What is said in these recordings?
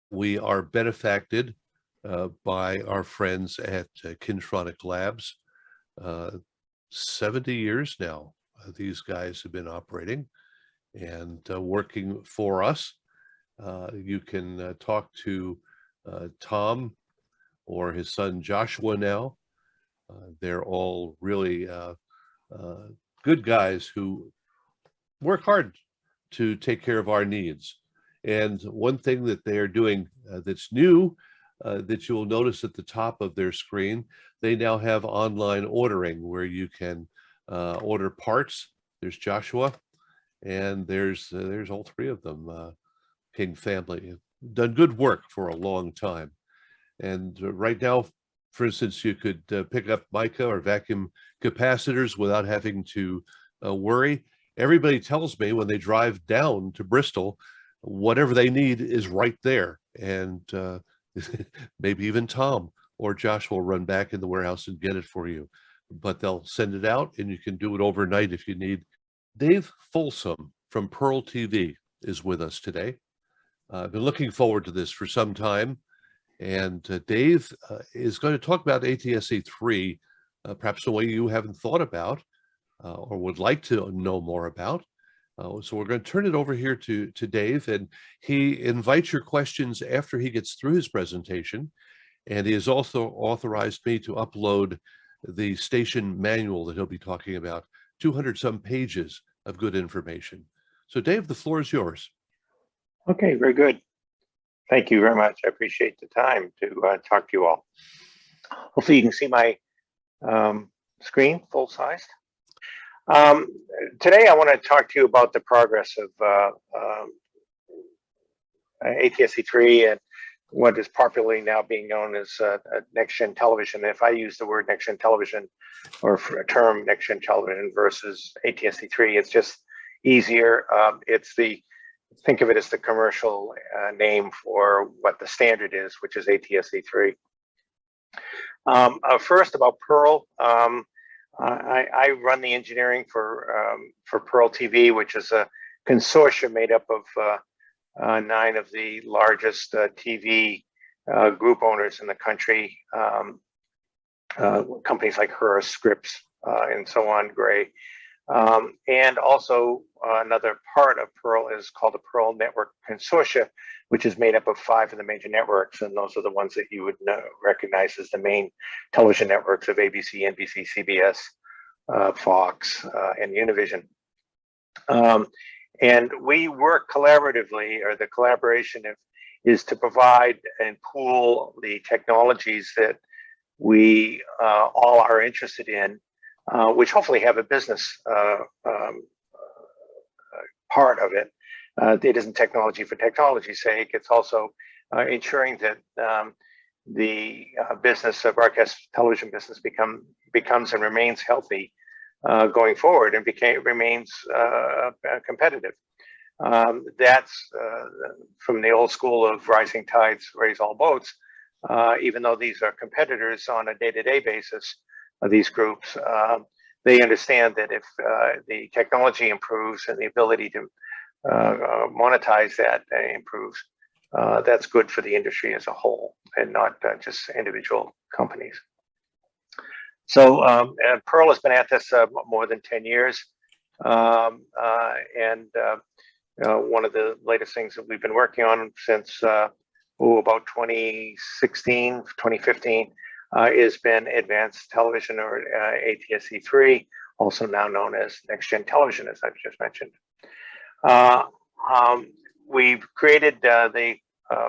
We are benefacted by our friends at Kintronic Labs. 70 years now, these guys have been operating and working for us. You can talk to Tom or his son Joshua now. They're all really good guys who work hard to take care of our needs. And one thing that they are doing that's new, that you'll notice at the top of their screen, they now have online ordering where you can order parts. There's Joshua, and there's all three of them. King family done good work for a long time. And right now, for instance, you could pick up mica or vacuum capacitors without having to worry. Everybody tells me when they drive down to Bristol, whatever they need is right there. And maybe even Tom or Josh will run back in the warehouse and get it for you. But they'll send it out and you can do it overnight if you need. Dave Folsom from Pearl TV is with us today. I've been looking forward to this for some time. And Dave is going to talk about ATSC3, perhaps in a way you haven't thought about or would like to know more about. So we're going to turn it over here to Dave, and he invites your questions after he gets through his presentation. And he has also authorized me to upload the station manual that he'll be talking about, 200 some pages of good information. So Dave, the floor is yours. Okay, very good. Thank you very much. I appreciate the time to talk to you all. Hopefully you can see my screen full-sized. Today I want to talk to you about the progress of ATSC3 and what is popularly now being known as next-gen television. If I use the word next-gen television or a term next-gen television versus ATSC3, it's just easier. Think of it as the commercial name for what the standard is, which is ATSC3. First, about Pearl. I run the engineering for Pearl TV, which is a consortium made up of 9 of the largest TV group owners in the country, companies like Hearst, Scripps, and so on, Gray. And also another part of Pearl is called the Pearl Network Consortia, which is made up of 5 of the major networks. And those are the ones that you would recognize as the main television networks of ABC, NBC, CBS, Fox, and Univision. And we work collaboratively, or the collaboration is to provide and pool the technologies that we all are interested in, which hopefully have a business part of it. It isn't technology for technology's sake. It's also ensuring that the business of broadcast television business becomes and remains healthy going forward and remains competitive. That's from the old school of rising tides raise all boats. Even though these are competitors on a day-to-day basis, these groups, they understand that if the technology improves and the ability to monetize that improves, that's good for the industry as a whole and not just individual companies. So Pearl has been at this more than 10 years. And one of the latest things that we've been working on since about 2016, 2015, has been advanced television, or ATSC3, also now known as next-gen television, as I've just mentioned. We've created the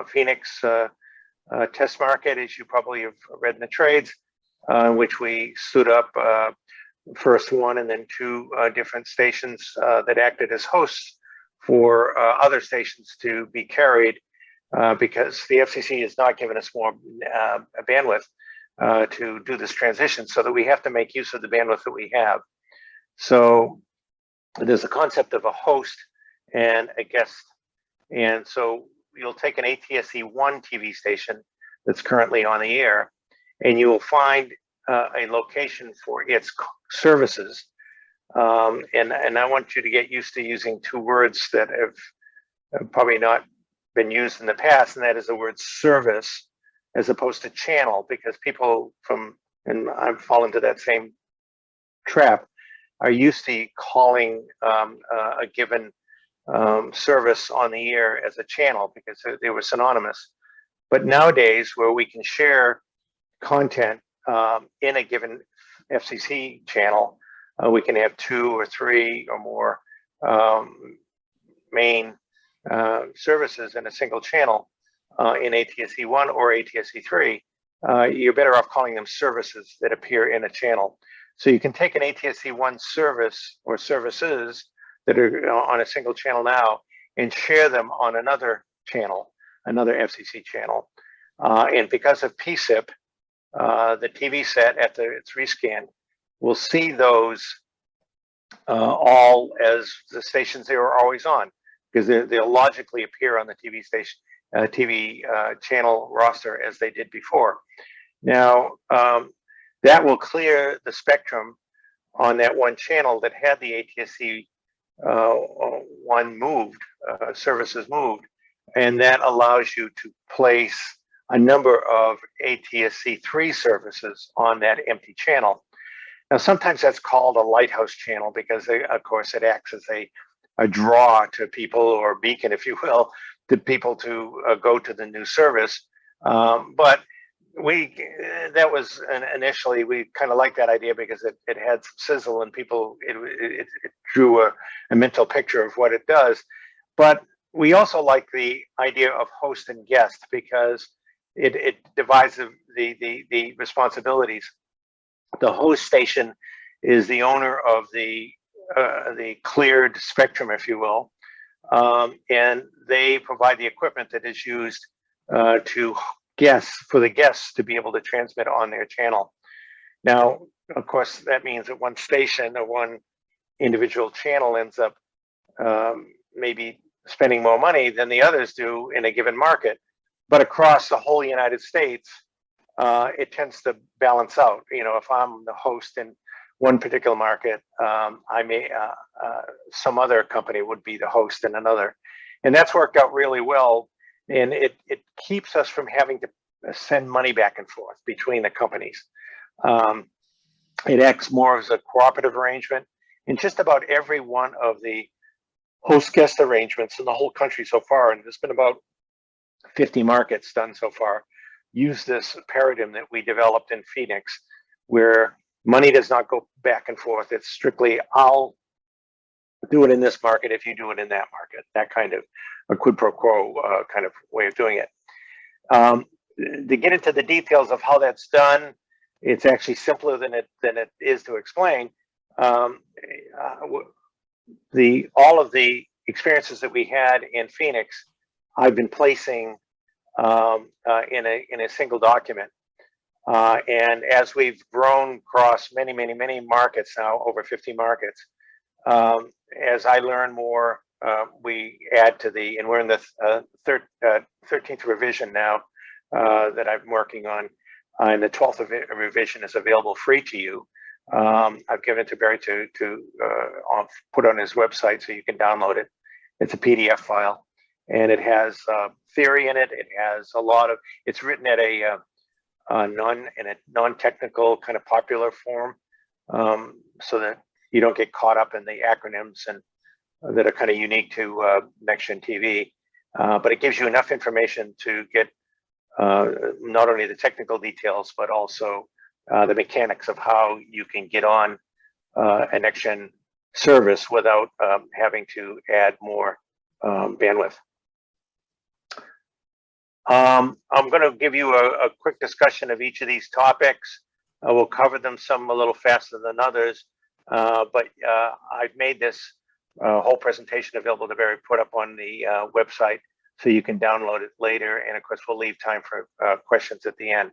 Phoenix test market, as you probably have read in the trades, which we stood up first 1 and then 2 different stations that acted as hosts for other stations to be carried, because the FCC has not given us more bandwidth to do this transition, so that we have to make use of the bandwidth that we have. So there's a concept of a host and a guest. And so you'll take an ATSC1 TV station that's currently on the air, and you will find a location for its services. And I want you to get used to using 2 words that have probably not been used in the past, and that is the word service as opposed to channel, because people and I've fallen into that same trap, are used to calling a given service on the air as a channel because they were synonymous. But nowadays, where we can share content in a given FCC channel, we can have 2 or 3 or more main services in a single channel in ATSC1 or ATSC3. You're better off calling them services that appear in a channel. So you can take an ATSC1 service or services that are on a single channel now and share them on another channel, another FCC channel. And because of PSIP, the TV set after it's rescanned will see those all as the stations they were always on, because they'll logically appear on the TV station, TV channel roster as they did before. Now, that will clear the spectrum on that one channel that had the ATSC one moved, services moved, and that allows you to place a number of ATSC3 services on that empty channel. Now, sometimes that's called a lighthouse channel because, of course, it acts as a draw to people, or beacon, if you will, to people to go to the new service. But that was initially, we kind of liked that idea because it had some sizzle and people, it drew a mental picture of what it does. But we also like the idea of host and guest because it divides the responsibilities. The host station is the owner of the cleared spectrum, if you will, and they provide the equipment that is used for the guests to be able to transmit on their channel. Now, of course, that means that one station or one individual channel ends up maybe spending more money than the others do in a given market. But across the whole United States, it tends to balance out. You know, if I'm the host in one particular market, I may some other company would be the host in another, and that's worked out really well. And it keeps us from having to send money back and forth between the companies. It acts more as a cooperative arrangement. In just about every one of the host-guest arrangements in the whole country so far, and there's been about 50 markets done so far, use this paradigm that we developed in Phoenix, where money does not go back and forth. It's strictly, I'll do it in this market if you do it in that market, that kind of a quid pro quo kind of way of doing it. To get into the details of how that's done, it's actually simpler than it is to explain. All of the experiences that we had in Phoenix, I've been placing in a single document. And as we've grown across many markets now, over 50 markets, as I learn more, we add to and we're in the 13th revision now that I'm working on, and the 12th revision is available free to you. I've given it to Barry to put on his website so you can download it. It's a PDF file, and it has theory in it. It has a lot of, it's written at a non-technical kind of popular form, so that you don't get caught up in the acronyms and that are kind of unique to Next-Gen TV. But it gives you enough information to get not only the technical details, but also the mechanics of how you can get on a Next-Gen service without having to add more bandwidth. I'm going to give you a quick discussion of each of these topics. We'll cover them some a little faster than others, but I've made this whole presentation available to Barry, put up on the website so you can download it later. And of course, we'll leave time for questions at the end.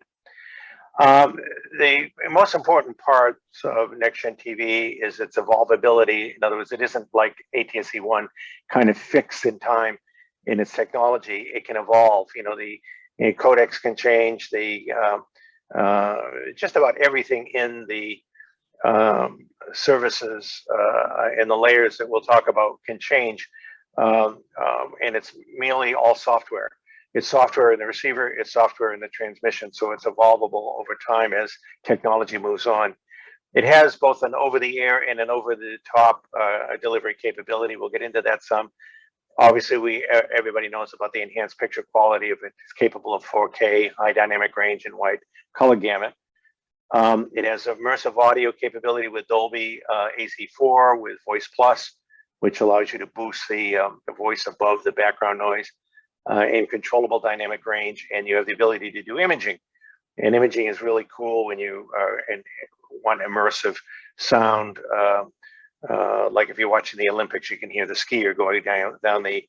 The most important parts of Next-Gen TV is its evolvability. In other words, it isn't like ATSC1 kind of fixed in time in its technology. It can evolve. You know, the codecs can change. The just about everything in the services and the layers that we'll talk about can change and it's merely all software. It's software in the receiver, it's software in the transmission, so it's evolvable over time as technology moves on. It has both an over-the-air and an over-the-top delivery capability. We'll get into that some. Obviously, everybody knows about the enhanced picture quality of it. It's capable of 4K, high dynamic range, and wide color gamut. It has immersive audio capability with Dolby AC4 with Voice Plus, which allows you to boost the voice above the background noise, and controllable dynamic range. And you have the ability to do imaging. And imaging is really cool when you want immersive sound. Like if you're watching the Olympics, you can hear the skier going down the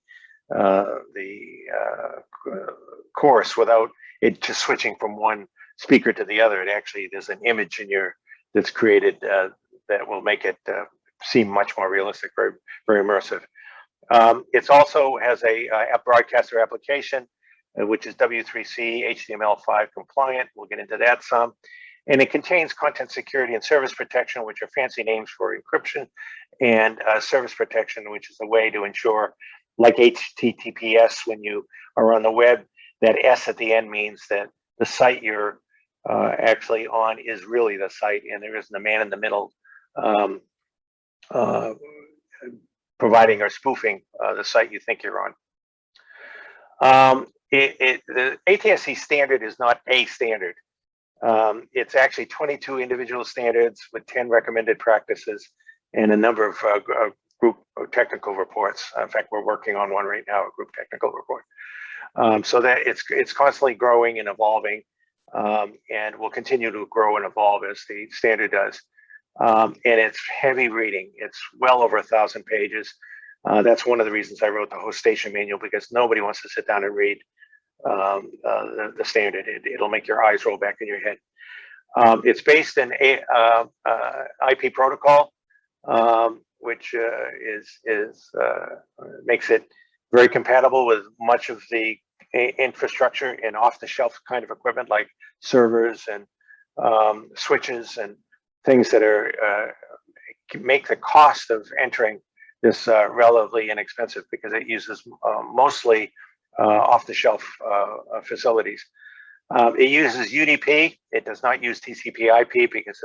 course without it just switching from one speaker to the other. It actually, there's an image in that's created that will make it seem much more realistic, very, very immersive. It also has a broadcaster application, which is W3C HTML5 compliant. We'll get into that some. And it contains content security and service protection, which are fancy names for encryption, and service protection, which is a way to ensure, like HTTPS, when you are on the web, that S at the end means that the site you're actually on is really the site, and there isn't a man in the middle providing or spoofing the site you think you're on. The ATSC standard is not a standard. It's actually 22 individual standards with 10 recommended practices and a number of group technical reports. In fact, we're working on one right now, a group technical report. So that it's constantly growing and evolving, and will continue to grow and evolve as the standard does. And it's heavy reading. It's well over 1,000 pages. That's one of the reasons I wrote the host station manual, because nobody wants to sit down and read the standard. It'll make your eyes roll back in your head. It's based in IP protocol, which makes it very compatible with much of the infrastructure and off-the-shelf kind of equipment like servers and switches and things that are make the cost of entering this relatively inexpensive, because it uses mostly off-the-shelf facilities. It uses UDP. It does not use TCP/IP because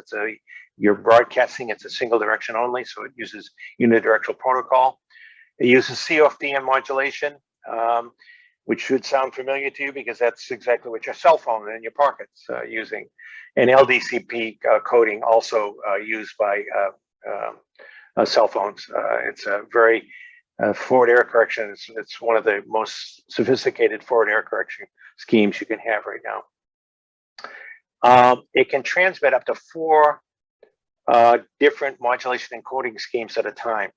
you're broadcasting. It's a single direction only, so it uses unidirectional protocol. It uses CFDM modulation, which should sound familiar to you because that's exactly what your cell phone in your pocket's using. And LDCP coding also used by cell phones. It's a very forward error correction. It's one of the most sophisticated forward error correction schemes you can have right now. It can transmit up to 4 different modulation encoding schemes at a time.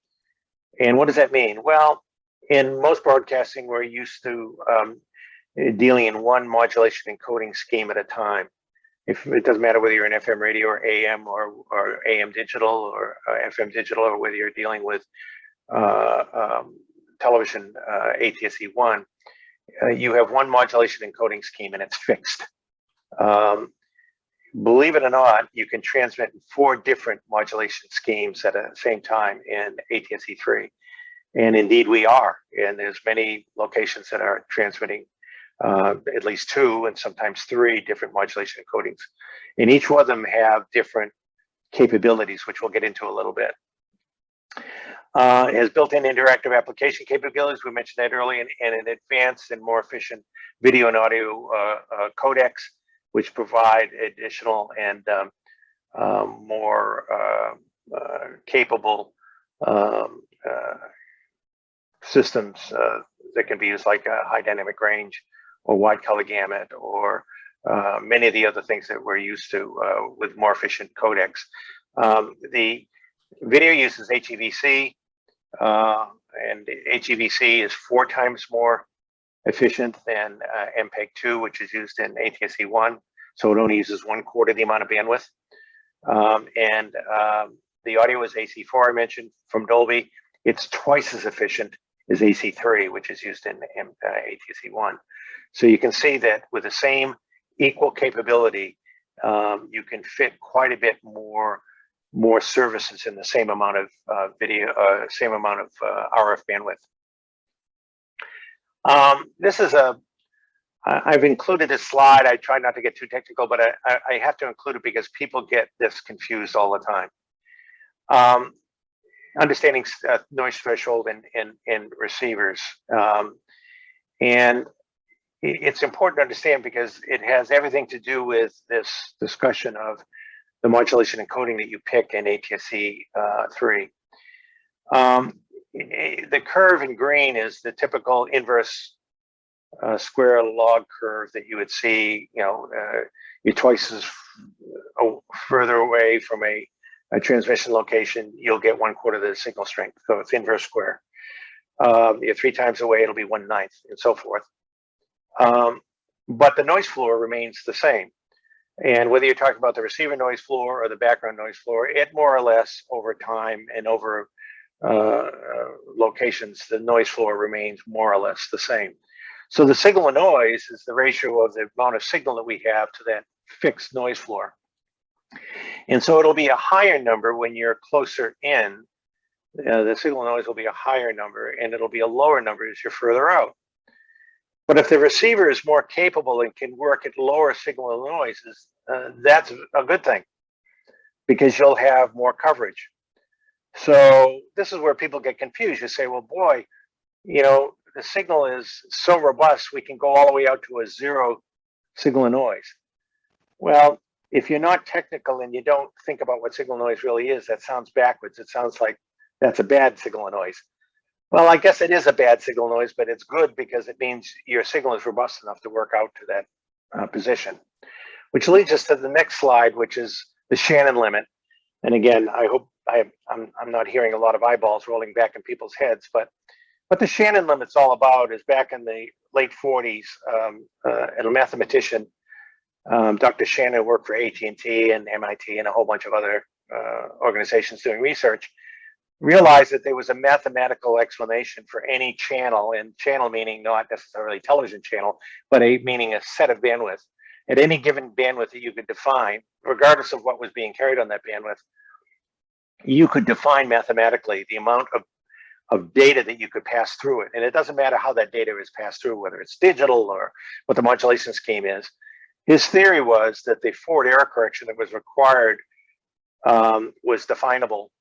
And what does that mean? Well, in most broadcasting, we're used to dealing in one modulation encoding scheme at a time. If it doesn't matter whether you're an FM radio or AM or AM digital or FM digital, or whether you're dealing with television ATSC1, you have one modulation encoding scheme and it's fixed. Believe it or not, you can transmit 4 different modulation schemes at the same time in ATSC3. And indeed we are. And there's many locations that are transmitting at least 2 and sometimes 3 different modulation encodings. And each one of them have different capabilities, which we'll get into a little bit. It has built-in interactive application capabilities. We mentioned that earlier, and an advanced and more efficient video and audio codecs, which provide additional and more capable systems that can be used, like a high dynamic range or wide color gamut, or many of the other things that we're used to with more efficient codecs. The video uses HEVC, and HEVC is 4 times more efficient than MPEG-2, which is used in ATSC1. So it only uses 1/4 the amount of bandwidth. And the audio is AC4, I mentioned, from Dolby. It's twice as efficient as AC3, which is used in ATSC1. So you can see that with the same equal capability, you can fit quite a bit more services in the same amount of video, same amount of RF bandwidth. This is I've included this slide. I try not to get too technical, but I have to include it because people get this confused all the time. Understanding noise threshold in receivers. And it's important to understand because it has everything to do with this discussion of the modulation encoding that you pick in ATSC3. The curve in green is the typical inverse square log curve that you would see. You're twice as further away from a transmission location, you'll get 1/4 the signal strength. So it's inverse square. You're 3 times away, it'll be 1/9, and so forth. But the noise floor remains the same. And whether you're talking about the receiver noise floor or the background noise floor, it more or less over time and over locations, the noise floor remains more or less the same. So the signal to noise is the ratio of the amount of signal that we have to that fixed noise floor. And so it'll be a higher number when you're closer in. The signal to noise will be a higher number, and it'll be a lower number as you're further out. But if the receiver is more capable and can work at lower signal to noises, that's a good thing because you'll have more coverage. So this is where people get confused. You say, well, boy, the signal is so robust, we can go all the way out to a 0 signal to noise. Well, if you're not technical and you don't think about what signal noise really is, that sounds backwards. It sounds like that's a bad signal noise. Well, I guess it is a bad signal noise, but it's good because it means your signal is robust enough to work out to that position. Which leads us to the next slide, which is the Shannon limit. And again, I hope I'm not hearing a lot of eyeballs rolling back in people's heads, but what the Shannon limit's all about is back in the late 40s, a mathematician, Dr. Shannon, worked for AT&T and MIT and a whole bunch of other organizations doing research, realized that there was a mathematical explanation for any channel, and channel meaning not necessarily television channel, but meaning a set of bandwidth. At any given bandwidth that you could define, regardless of what was being carried on that bandwidth, you could define mathematically the amount of data that you could pass through it. And it doesn't matter how that data is passed through, whether it's digital or what the modulation scheme is. His theory was that the forward error correction that was required was definable.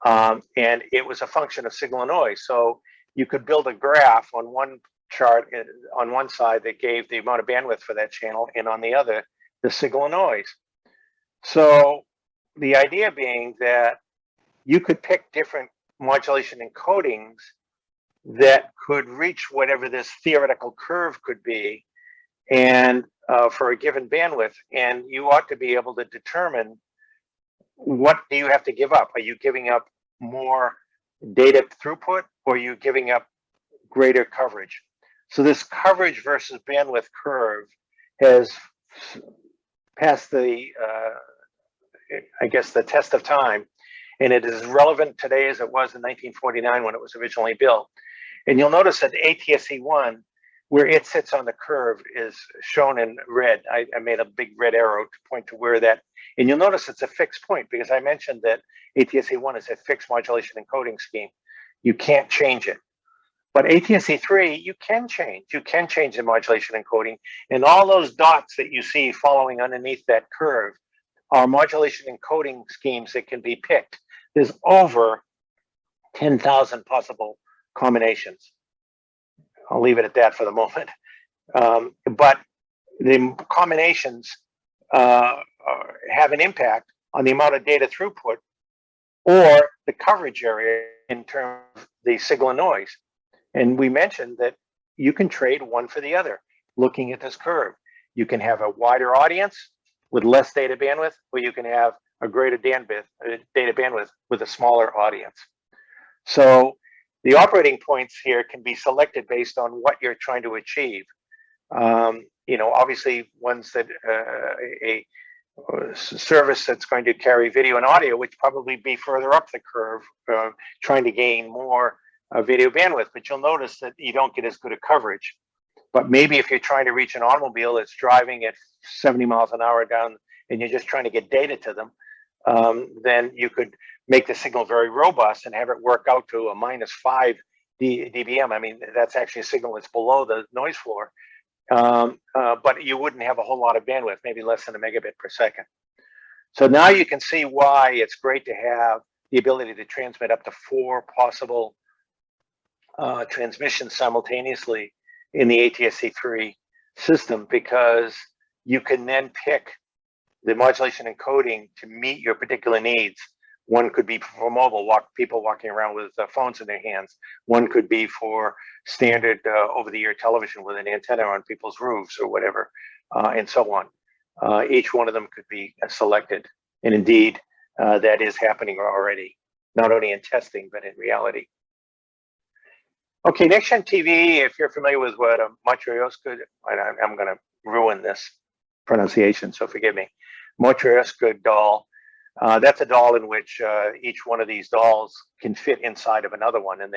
And it was a function of signal and noise. So you could build a graph on one chart on one side that gave the amount of bandwidth for that channel, and on the other, the signal and noise. So the idea being that you could pick different modulation encodings that could reach whatever this theoretical curve could be, and for a given bandwidth, and you ought to be able to determine what do you have to give up. Are you giving up more data throughput, or are you giving up greater coverage? So this coverage versus bandwidth curve has passed the, I guess, the test of time, and it is as relevant today as it was in 1949 when it was originally built. And you'll notice that ATSC1, where it sits on the curve, is shown in red. I made a big red arrow to point to where that, and you'll notice it's a fixed point because I mentioned that ATSC1 is a fixed modulation encoding scheme. You can't change it. But ATSC3, you can change. You can change the modulation encoding, and all those dots that you see following underneath that curve are modulation encoding schemes that can be picked. There's over 10,000 possible combinations. I'll leave it at that for the moment. But the combinations have an impact on the amount of data throughput or the coverage area in terms of the signal and noise. And we mentioned that you can trade one for the other. Looking at this curve, you can have a wider audience with less data bandwidth, or you can have a greater data bandwidth with a smaller audience. So the operating points here can be selected based on what you're trying to achieve. Obviously ones that a service that's going to carry video and audio, which probably be further up the curve, trying to gain more video bandwidth, but you'll notice that you don't get as good a coverage. But maybe if you're trying to reach an automobile that's driving at 70 miles an hour down, and you're just trying to get data to them, then you could make the signal very robust and have it work out to a -5 dBm. I mean, that's actually a signal that's below the noise floor. But you wouldn't have a whole lot of bandwidth, maybe less than a megabit per second. So now you can see why it's great to have the ability to transmit up to 4 possible transmissions simultaneously in the ATSC3 system, because you can then pick the modulation encoding to meet your particular needs. One could be for mobile, people walking around with phones in their hands. One could be for standard over-the-air television with an antenna on people's roofs or whatever, and so on. Each one of them could be selected. And indeed, that is happening already, not only in testing, but in reality. Okay, next-gen TV, if you're familiar with what a Matryoshka, I'm going to ruin this pronunciation, so forgive me. Matryoshka doll. That's a doll in which each one of these dolls can fit inside of another one, and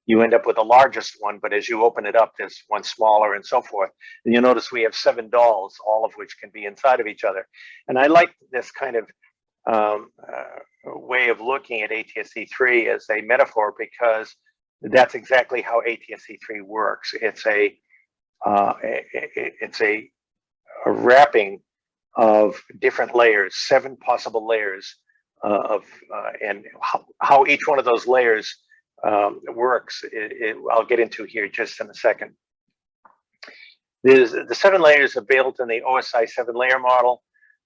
you end up with the largest one, but as you open it up, there's one smaller and so forth. And you'll notice we have 7 dolls, all of which can be inside of each other. And I like this kind of way of looking at ATSC3 as a metaphor, because that's exactly how ATSC3 works. It's a wrapping of different layers, 7 possible layers and how each one of those layers works. I'll get into here just in a second. The 7 layers are built in the OSI 7-layer model.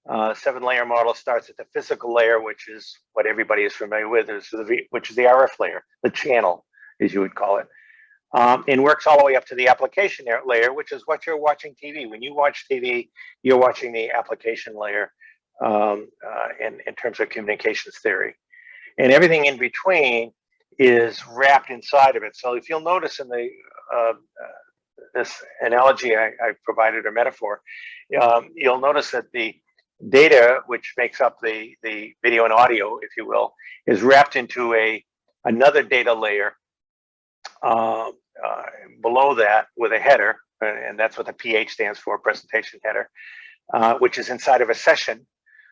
7-layer model starts at the physical layer, which is what everybody is familiar with, which is the RF layer, the channel, as you would call it. And works all the way up to the application layer, which is what you're watching TV. When you watch TV, you're watching the application layer in terms of communications theory. And everything in between is wrapped inside of it. So if you'll notice in the this analogy I provided, or metaphor, you'll notice that the data, which makes up the video and audio, if you will, is wrapped into another data layer below that with a header, and that's what the PH stands for, presentation header, which is inside of a session,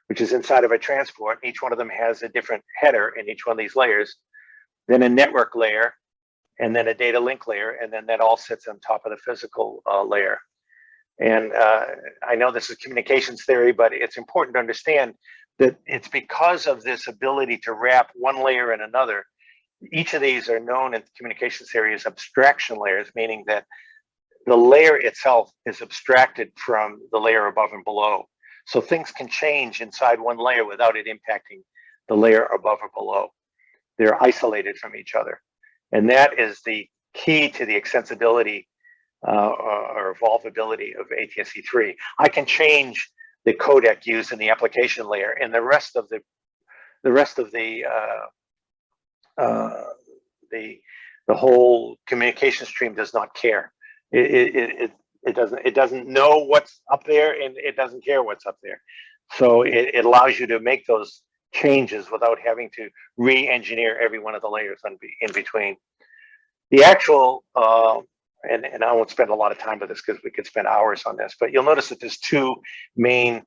which is inside of a transport. Each one of them has a different header in each one of these layers, then a network layer, and then a data link layer, and then that all sits on top of the physical layer. And I know this is communications theory, but it's important to understand that it's because of this ability to wrap one layer in another. Each of these are known in communications theory as abstraction layers, meaning that the layer itself is abstracted from the layer above and below. So things can change inside one layer without it impacting the layer above or below. They're isolated from each other. And that is the key to the extensibility or evolvability of ATSC3. I can change the codec used in the application layer, and the rest of the whole communication stream does not care. It doesn't know what's up there, and it doesn't care what's up there. So it allows you to make those changes without having to re-engineer every one of the layers in between. The actual and I won't spend a lot of time with this because we could spend hours on this, but you'll notice that there's 2 main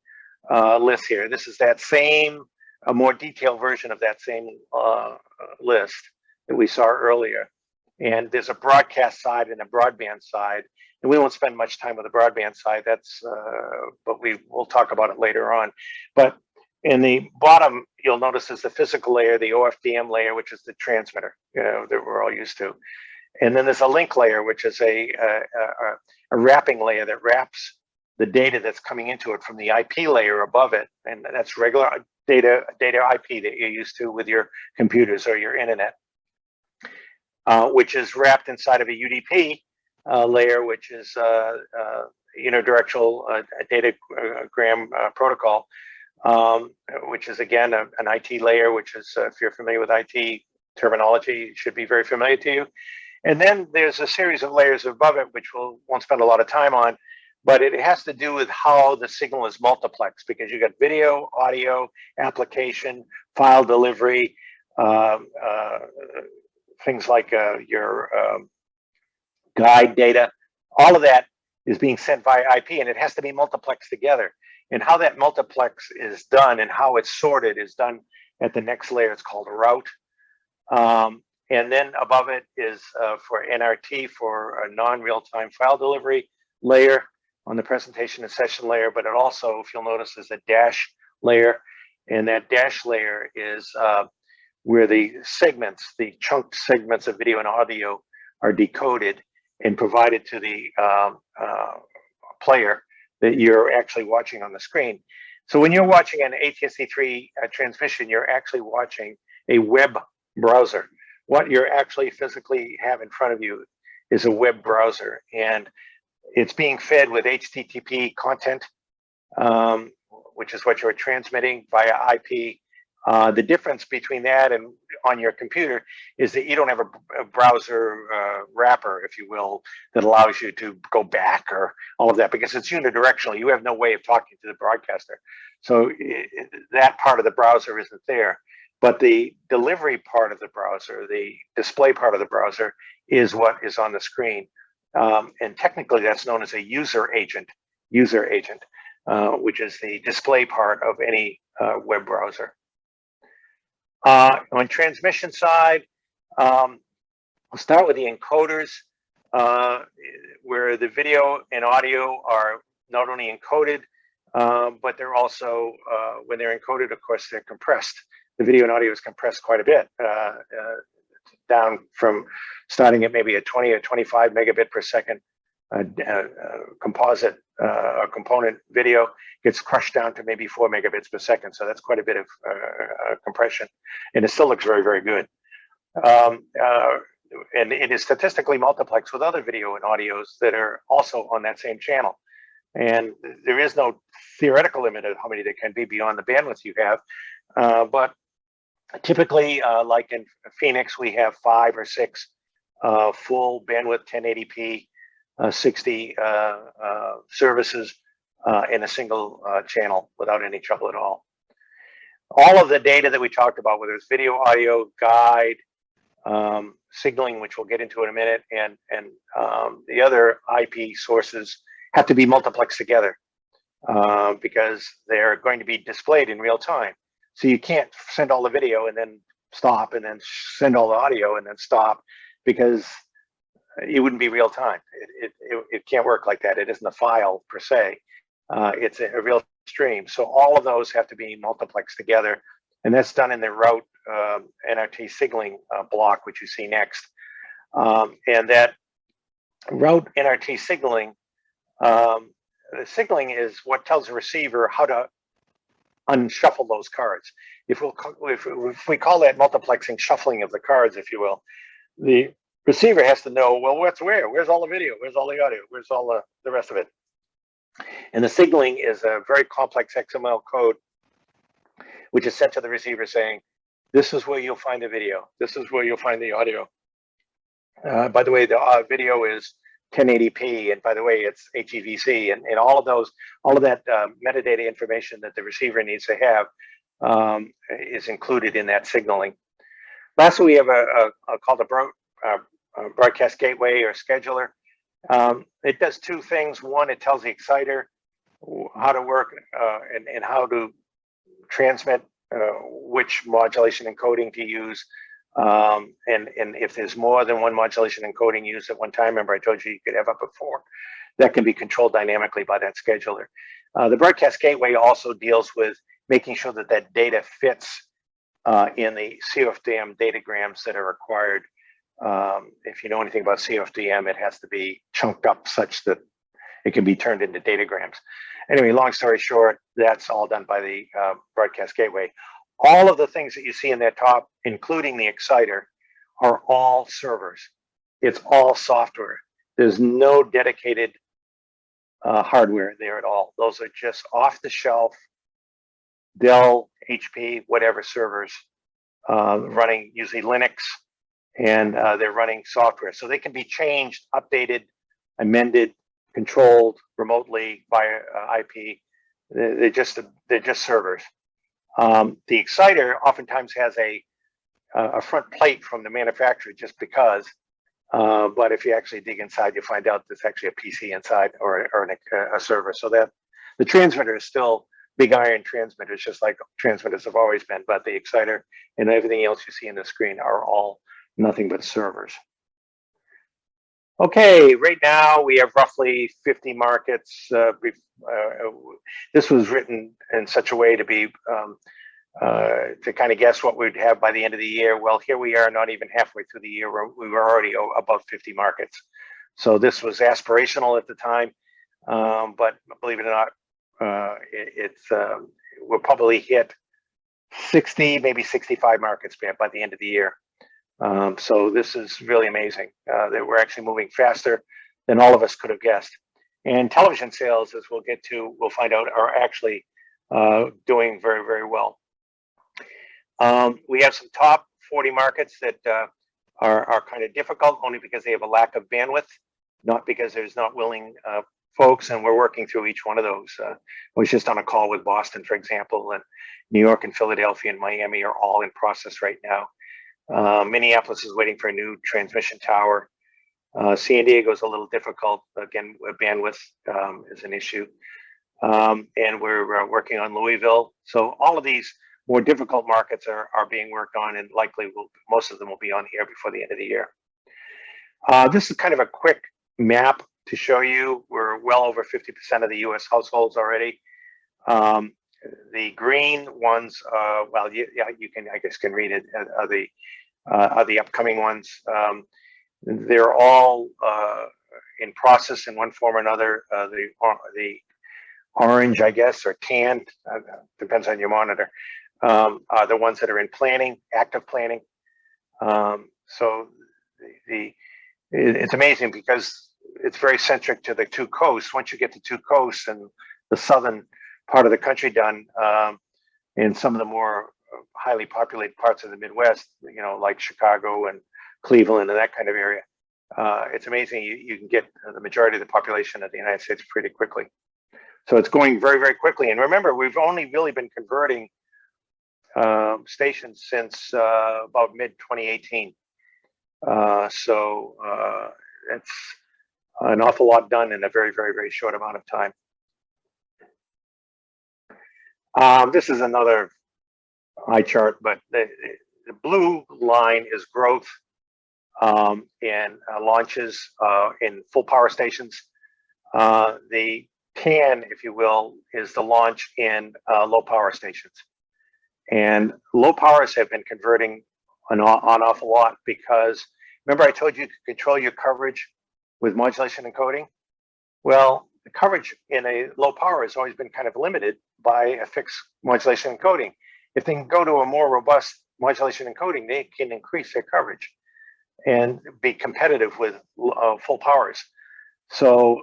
lists here. This is that same, a more detailed version of that same list that we saw earlier. And there's a broadcast side and a broadband side. And we won't spend much time with the broadband side. But we'll talk about it later on. But in the bottom, you'll notice is the physical layer, the OFDM layer, which is the transmitter, that we're all used to. And then there's a link layer, which is a wrapping layer that wraps the data that's coming into it from the IP layer above it. And that's regular data IP that you're used to with your computers or your internet, which is wrapped inside of a UDP layer, which is unidirectional datagram protocol, which is again an IT layer, which is, if you're familiar with IT terminology, should be very familiar to you. And then there's a series of layers above it, which we won't spend a lot of time on, but it has to do with how the signal is multiplexed, because you got video, audio, application, file delivery, things like your guide data. All of that is being sent via IP, and it has to be multiplexed together. And how that multiplex is done and how it's sorted is done at the next layer. It's called a route. And then above it is for NRT for a non-real-time file delivery layer on the presentation and session layer, but it also, if you'll notice, is a dash layer. And that dash layer is where the segments, the chunked segments of video and audio are decoded and provided to the player that you're actually watching on the screen. So when you're watching an ATSC3 transmission, you're actually watching a web browser. What you're actually physically have in front of you is a web browser, and it's being fed with HTTP content, which is what you're transmitting via IP. The difference between that and on your computer is that you don't have a browser wrapper, if you will, that allows you to go back or all of that, because it's unidirectional. You have no way of talking to the broadcaster. So that part of the browser isn't there. But the delivery part of the browser, the display part of the browser, is what is on the screen. And technically that's known as a user agent, which is the display part of any web browser. On transmission side, I'll start with the encoders, where the video and audio are not only encoded, but they're also, when they're encoded, of course, they're compressed. The video and audio is compressed quite a bit, down from starting at maybe a 20 or 25 megabit per second composite component video gets crushed down to maybe 4 megabits per second. So that's quite a bit of compression, and it still looks very, very good. And it is statistically multiplexed with other video and audios that are also on that same channel. And there is no theoretical limit of how many there can be beyond the bandwidth you have. But typically, like in Phoenix, we have 5 or 6 full bandwidth 1080p 60 services in a single channel without any trouble at all. All of the data that we talked about, whether it's video, audio, guide, signaling, which we'll get into in a minute, and the other IP sources have to be multiplexed together because they're going to be displayed in real time. So you can't send all the video and then stop and then send all the audio and then stop, because it wouldn't be real time. It can't work like that. It isn't a file per se. It's a real stream. So all of those have to be multiplexed together. And that's done in the route NRT signaling block, which you see next. And that route NRT signaling, the signaling is what tells the receiver how to unshuffle those cards. If we call that multiplexing, shuffling of the cards, if you will, the receiver has to know, well, where's all the video, where's all the audio, where's all the rest of it. And the signaling is a very complex XML code, which is sent to the receiver saying, this is where you'll find the video, this is where you'll find the audio. By the way, the video is 1080p, and by the way, it's HEVC, and all of that metadata information that the receiver needs to have is included in that signaling. Lastly, we have called a broadcast gateway or scheduler. It does 2 things. One, it tells the exciter how to work and how to transmit, which modulation encoding to use. And if there's more than one modulation encoding used at one time, remember I told you you could have up to 4, that can be controlled dynamically by that scheduler. The broadcast gateway also deals with making sure that that data fits in the CFDM datagrams that are required. If you know anything about CFDM, it has to be chunked up such that it can be turned into datagrams. Anyway, long story short, that's all done by the broadcast gateway. All of the things that you see in that top, including the exciter, are all servers. It's all software. There's no dedicated hardware there at all. Those are just off-the-shelf Dell, HP, whatever servers running usually Linux, and they're running software. So they can be changed, updated, amended, controlled remotely via IP. They're just servers. The exciter oftentimes has a front plate from the manufacturer just because, but if you actually dig inside, you find out there's actually a PC inside or a server. So that the transmitter is still big iron transmitters, just like transmitters have always been, but the exciter and everything else you see in the screen are all nothing but servers. Okay, right now we have roughly 50 markets. This was written in such a way to be to kind of guess what we'd have by the end of the year. Well, here we are, not even halfway through the year. We were already above 50 markets. So this was aspirational at the time, but believe it or not, we'll probably hit 60, maybe 65 markets by the end of the year. So this is really amazing that we're actually moving faster than all of us could have guessed. And television sales, as we'll get to, we'll find out, are actually doing very, very well. We have some top 40 markets that are kind of difficult, only because they have a lack of bandwidth, not because there's not willing folks, and we're working through each one of those. I was just on a call with Boston, for example, and New York and Philadelphia and Miami are all in process right now. Minneapolis is waiting for a new transmission tower. San Diego is a little difficult. Again, bandwidth is an issue. And we're working on Louisville. So all of these more difficult markets are being worked on, and likely most of them will be on here before the end of the year. This is kind of a quick map to show you. We're well over 50% of the US households already. The green ones, well, yeah, you can, I guess, can read it, are the upcoming ones. They're all in process in one form or another. The orange, I guess, or tan, depends on your monitor, are the ones that are in planning, active planning. So it's amazing because it's very centric to the two coasts. Once you get the two coasts and the southern part of the country done, and some of the more highly populated parts of the Midwest, you know, like Chicago and Cleveland and that kind of area, it's amazing. You can get the majority of the population of the United States pretty quickly. So it's going very, very quickly. And remember, we've only really been converting stations since about mid-2018. So it's an awful lot done in a very, very, very short amount of time. This is another eye chart, but the blue line is growth in launches in full power stations. The tan, if you will, is the launch in low power stations. And low powers have been converting an awful lot because, remember I told you to control your coverage with modulation encoding? Well, the coverage in a low power has always been kind of limited by a fixed modulation encoding. If they can go to a more robust modulation encoding, they can increase their coverage and be competitive with full powers. So,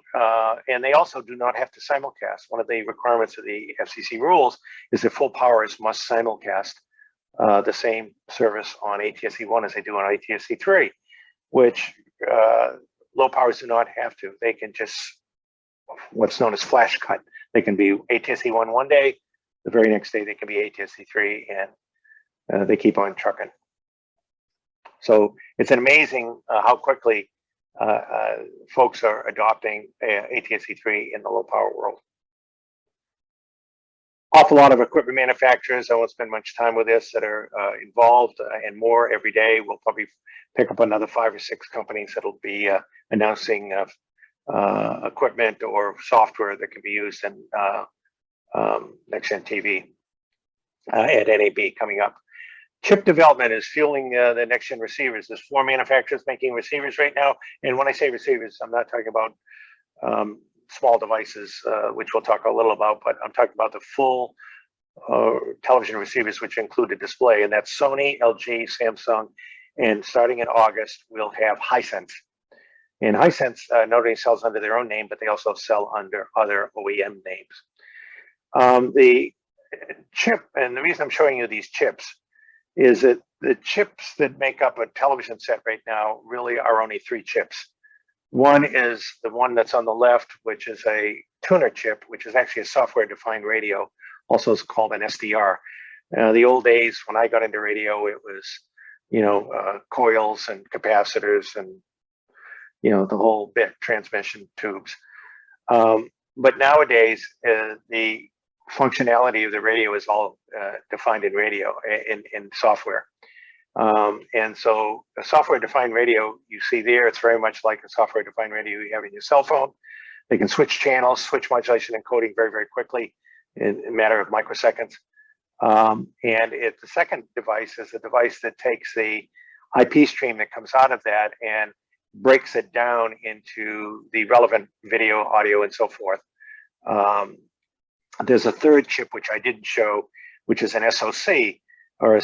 and they also do not have to simulcast. One of the requirements of the FCC rules is that full powers must simulcast the same service on ATSC1 as they do on ATSC3, which low powers do not have to. They can just, what's known as flash cut. They can be ATSC1 one day, the very next day they can be ATSC3, and they keep on trucking. So it's amazing how quickly folks are adopting ATSC3 in the low power world. Awful lot of equipment manufacturers, I won't spend much time with this, that are involved, and more every day. We'll probably pick up another 5 or 6 companies that'll be announcing equipment or software that can be used in next-gen TV at NAB coming up. Chip development is fueling the next-gen receivers. There's 4 manufacturers making receivers right now. And when I say receivers, I'm not talking about small devices, which we'll talk a little about, but I'm talking about the full television receivers, which include a display. And that's Sony, LG, Samsung. And starting in August, we'll have Hisense. And Hisense not only sells under their own name, but they also sell under other OEM names. The chip, and the reason I'm showing you these chips is that the chips that make up a television set right now really are only 3 chips. One is the one that's on the left, which is a tuner chip, which is actually a software-defined radio, also is called an SDR. The old days when I got into radio, it was, you know, coils and capacitors and, you know, the whole bit, transmission tubes. But nowadays, the functionality of the radio is all defined in radio, in software. And so a software-defined radio you see there, it's very much like a software-defined radio you have in your cell phone. They can switch channels, switch modulation encoding very, very quickly in a matter of microseconds. And the second device is a device that takes the IP stream that comes out of that and breaks it down into the relevant video, audio, and so forth. There's a third chip, which I didn't show, which is an SoC, or a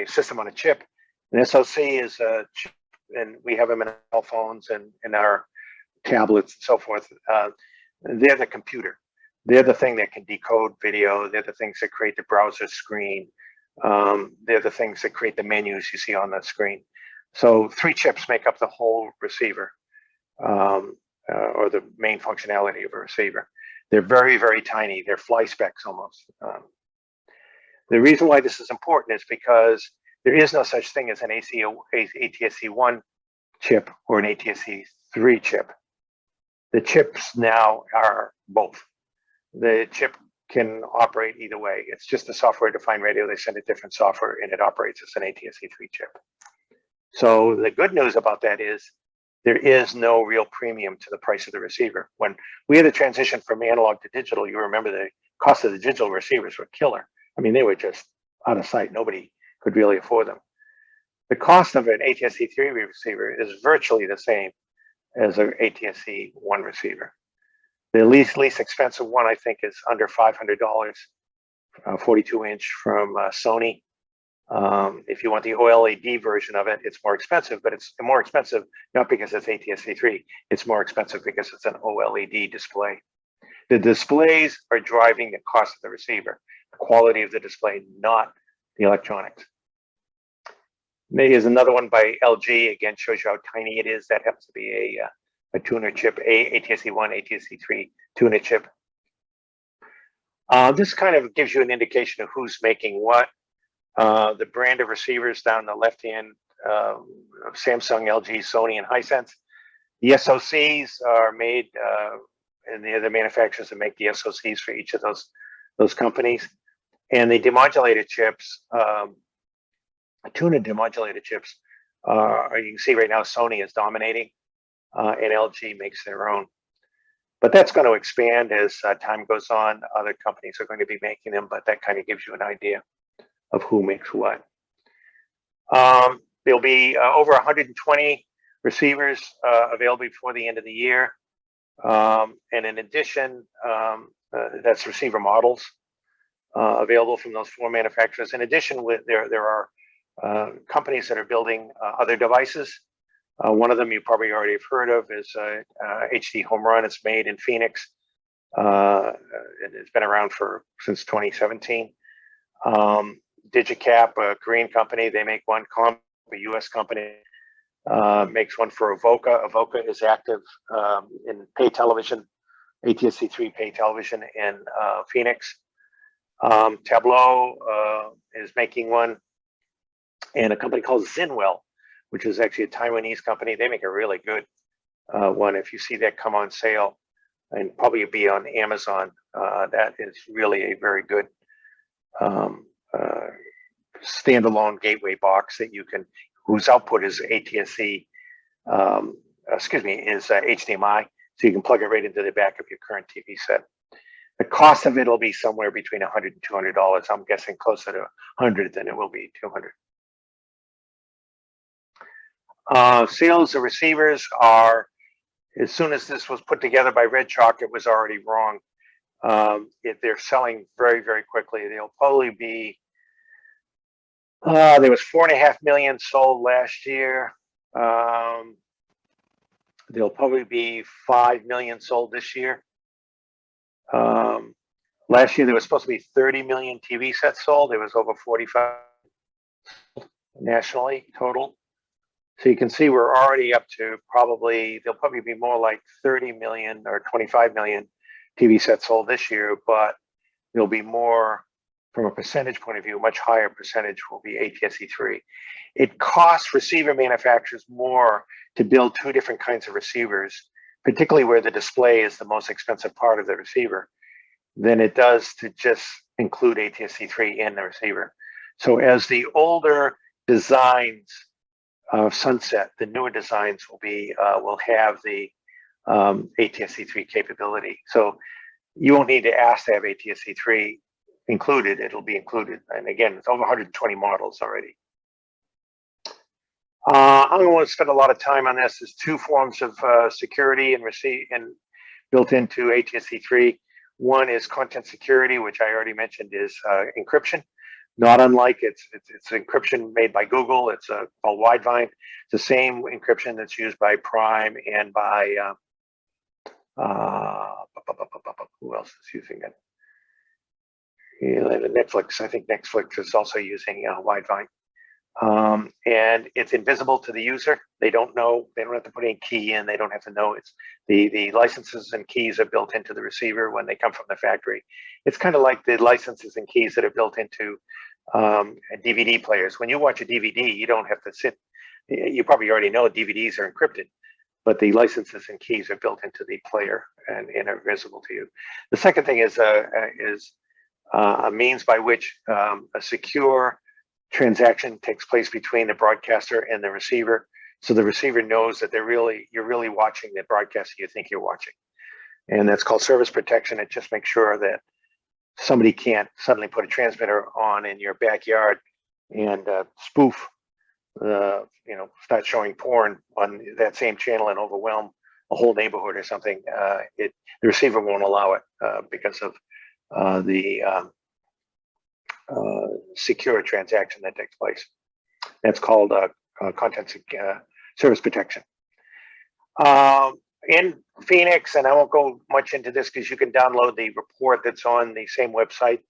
system on a chip. An SoC is a chip, and we have them in our cell phones and in our tablets and so forth. They're the computer. They're the thing that can decode video. They're the things that create the browser screen. They're the things that create the menus you see on the screen. So 3 chips make up the whole receiver, or the main functionality of a receiver. They're very, very tiny. They're fly specks almost. The reason why this is important is because there is no such thing as an ATSC1 chip or an ATSC3 chip. The chips now are both. The chip can operate either way. It's just a software-defined radio. They send a different software and it operates as an ATSC3 chip. So the good news about that is there is no real premium to the price of the receiver. When we had a transition from analog to digital, you remember the cost of the digital receivers were killer. I mean, they were just out of sight. Nobody could really afford them. The cost of an ATSC3 receiver is virtually the same as an ATSC1 receiver. The least expensive one, I think, is under $500, 42-inch from Sony. If you want the OLED version of it, it's more expensive, but it's more expensive not because it's ATSC3. It's more expensive because it's an OLED display. The displays are driving the cost of the receiver, the quality of the display, not the electronics. Here's another one by LG. Again, shows you how tiny it is. That happens to be a tuner chip, ATSC1, ATSC3 tuner chip. This kind of gives you an indication of who's making what. The brand of receivers down the left-hand, Samsung, LG, Sony, and Hisense. The SoCs are made, and the other manufacturers that make the SoCs for each of those companies. And the demodulated chips, tuner demodulated chips, you can see right now Sony is dominating, and LG makes their own. But that's going to expand as time goes on. Other companies are going to be making them, but that kind of gives you an idea of who makes what. There'll be over 120 receivers available before the end of the year. And in addition, that's receiver models available from those 4 manufacturers. In addition, there are companies that are building other devices. One of them you probably already have heard of is HD Home Run. It's made in Phoenix. It's been around since 2017. Digicap, a Korean company, they make one. Comp, a US company, makes one for Avoca. Avoca is active in pay television, ATSC3 pay television in Phoenix. Tableau is making one, and a company called Zinwell, which is actually a Taiwanese company. They make a really good one. If you see that come on sale, and probably be on Amazon, that is really a very good standalone gateway box that you can, whose output is ATSC, is HDMI, so you can plug it right into the back of your current TV set. The cost of it will be somewhere between $100 and $200. I'm guessing closer to 100 than it will be 200. Sales of receivers are, as soon as this was put together by Red Chalk, it was already wrong. They're selling very, very quickly. They'll probably be, there was 4.5 million sold last year. There'll probably be 5 million sold this year. Last year, there was supposed to be 30 million TV sets sold. There was over 45 nationally total. So you can see we're already up to there'll probably be more like 30 million or 25 million TV sets sold this year, but there'll be more from a percentage point of view, much higher percentage will be ATSC3. It costs receiver manufacturers more to build 2 different kinds of receivers, particularly where the display is the most expensive part of the receiver, than it does to just include ATSC3 in the receiver. So as the older designs sunset, the newer designs will have the ATSC3 capability. So you won't need to ask to have ATSC3 included, it'll be included. And again, it's over 120 models already. I don't want to spend a lot of time on this. There's two forms of security and built into ATSC3. One is content security, which I already mentioned is encryption. Not unlike it's encryption made by Google. It's called Widevine. It's the same encryption that's used by Prime and by who else is using it? Netflix. I think Netflix is also using Widevine. And it's invisible to the user. They don't know. They don't have to put any key in. They don't have to know. It's the licenses and keys are built into the receiver when they come from the factory. It's kind of like the licenses and keys that are built into DVD players. When you watch a DVD, you don't have to sit. You probably already know DVDs are encrypted, but the licenses and keys are built into the player and are visible to you. The second thing is a means by which a secure transaction takes place between the broadcaster and the receiver, so the receiver knows that you're really watching the broadcast you think you're watching, and that's called service protection. It just makes sure that somebody can't suddenly put a transmitter on in your backyard and spoof, start showing porn on that same channel and overwhelm a whole neighborhood or something. The receiver won't allow it because of the secure transaction that takes place. That's called content service protection. In Phoenix, and I won't go much into this because you can download the report that's on the same website,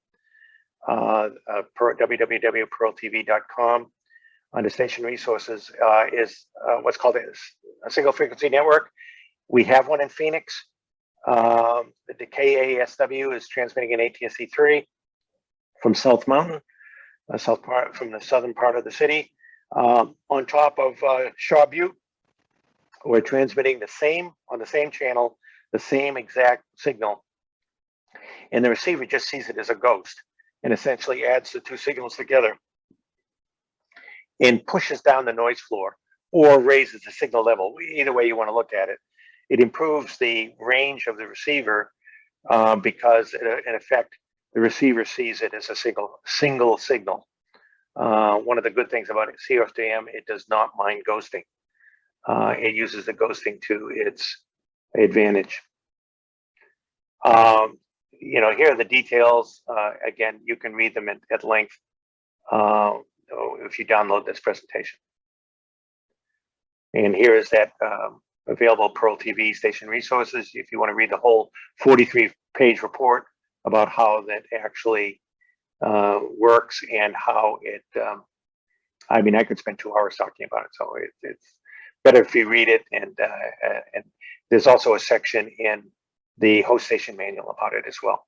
www.pearltv.com. Under station resources is what's called a single frequency network. We have one in Phoenix. The KASW is transmitting an ATSC3 from South Mountain, from the southern part of the city. On top of Shaw Butte, we're transmitting on the same channel, the same exact signal, and the receiver just sees it as a ghost and essentially adds the two signals together and pushes down the noise floor or raises the signal level. Either way you want to look at it. It improves the range of the receiver because in effect, the receiver sees it as a single signal. One of the good things about CFDM, it does not mind ghosting. It uses the ghosting to its advantage. Here are the details. Again, you can read them at length if you download this presentation. And here is that available Pearl TV station resources. If you want to read the whole 43-page report about how that actually works and how it, I could spend 2 hours talking about it. So it's better if you read it. And there's also a section in the host station manual about it as well.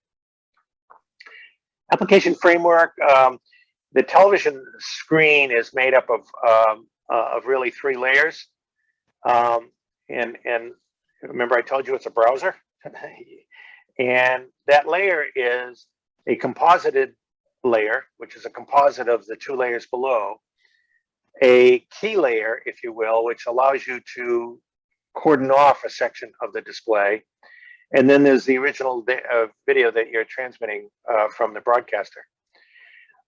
Application framework. The television screen is made up of really 3 layers. And remember I told you it's a browser? And that layer is a composited layer, which is a composite of the 2 layers below, a key layer, if you will, which allows you to cordon off a section of the display. And then there's the original video that you're transmitting from the broadcaster.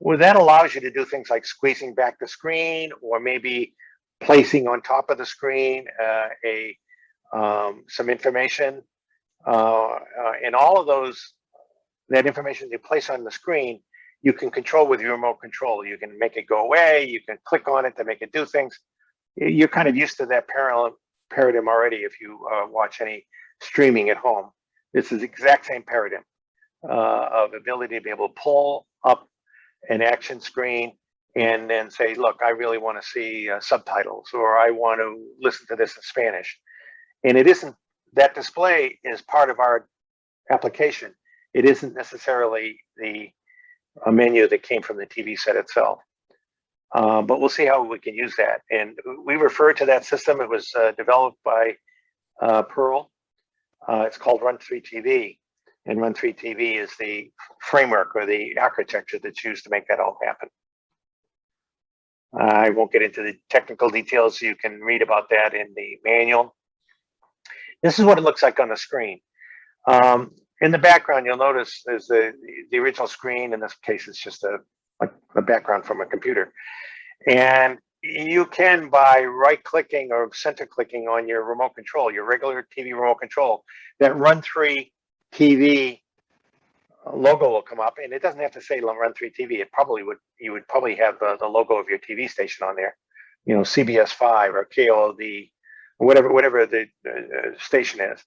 Well, that allows you to do things like squeezing back the screen or maybe placing on top of the screen some information. And all of that information you place on the screen, you can control with your remote control. You can make it go away. You can click on it to make it do things. You're kind of used to that paradigm already if you watch any streaming at home. This is the exact same paradigm of ability to be able to pull up an action screen and then say, look, I really want to see subtitles, or I want to listen to this in Spanish. And it isn't, that display is part of our application. It isn't necessarily a menu that came from the TV set itself. But we'll see how we can use that. And we refer to that system. It was developed by Pearl. It's called Run3TV. And Run3TV is the framework or the architecture that's used to make that all happen. I won't get into the technical details. You can read about that in the manual. This is what it looks like on the screen. In the background, you'll notice there's the original screen. In this case, it's just a background from a computer. And you can, by right-clicking or center-clicking on your remote control, your regular TV remote control, that Run3 TV logo will come up, and it doesn't have to say Run3 TV. It probably would. You would probably have the logo of your TV station on there, you know, CBS 5 or KOLD, whatever the station is,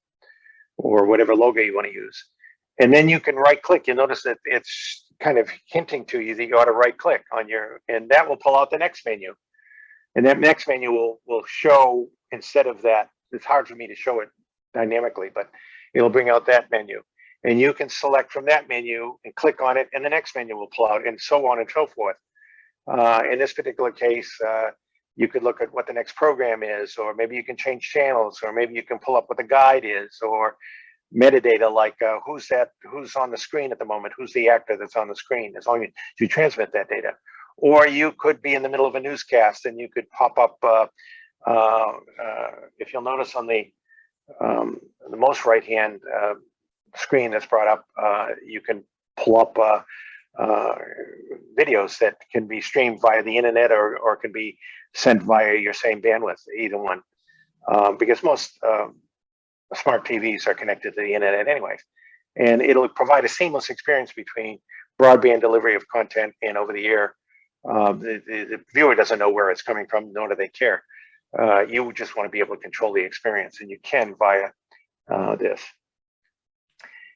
or whatever logo you want to use. And then you can right-click. You'll notice that it's kind of hinting to you that you ought to right-click on your, and that will pull out the next menu. And that next menu will show, instead of that, it's hard for me to show it dynamically, but it'll bring out that menu. And you can select from that menu and click on it, and the next menu will pull out, and so on and so forth. In this particular case, you could look at what the next program is, or maybe you can change channels, or maybe you can pull up what the guide is, or metadata like who's on the screen at the moment, who's the actor that's on the screen, as long as you transmit that data. Or you could be in the middle of a newscast and you could pop up, if you'll notice on the most right-hand screen that's brought up, you can pull up videos that can be streamed via the internet or can be sent via your same bandwidth, either one, because most smart TVs are connected to the internet anyways. And it'll provide a seamless experience between broadband delivery of content and over the air. The viewer doesn't know where it's coming from, nor do they care. You just want to be able to control the experience, and you can via this.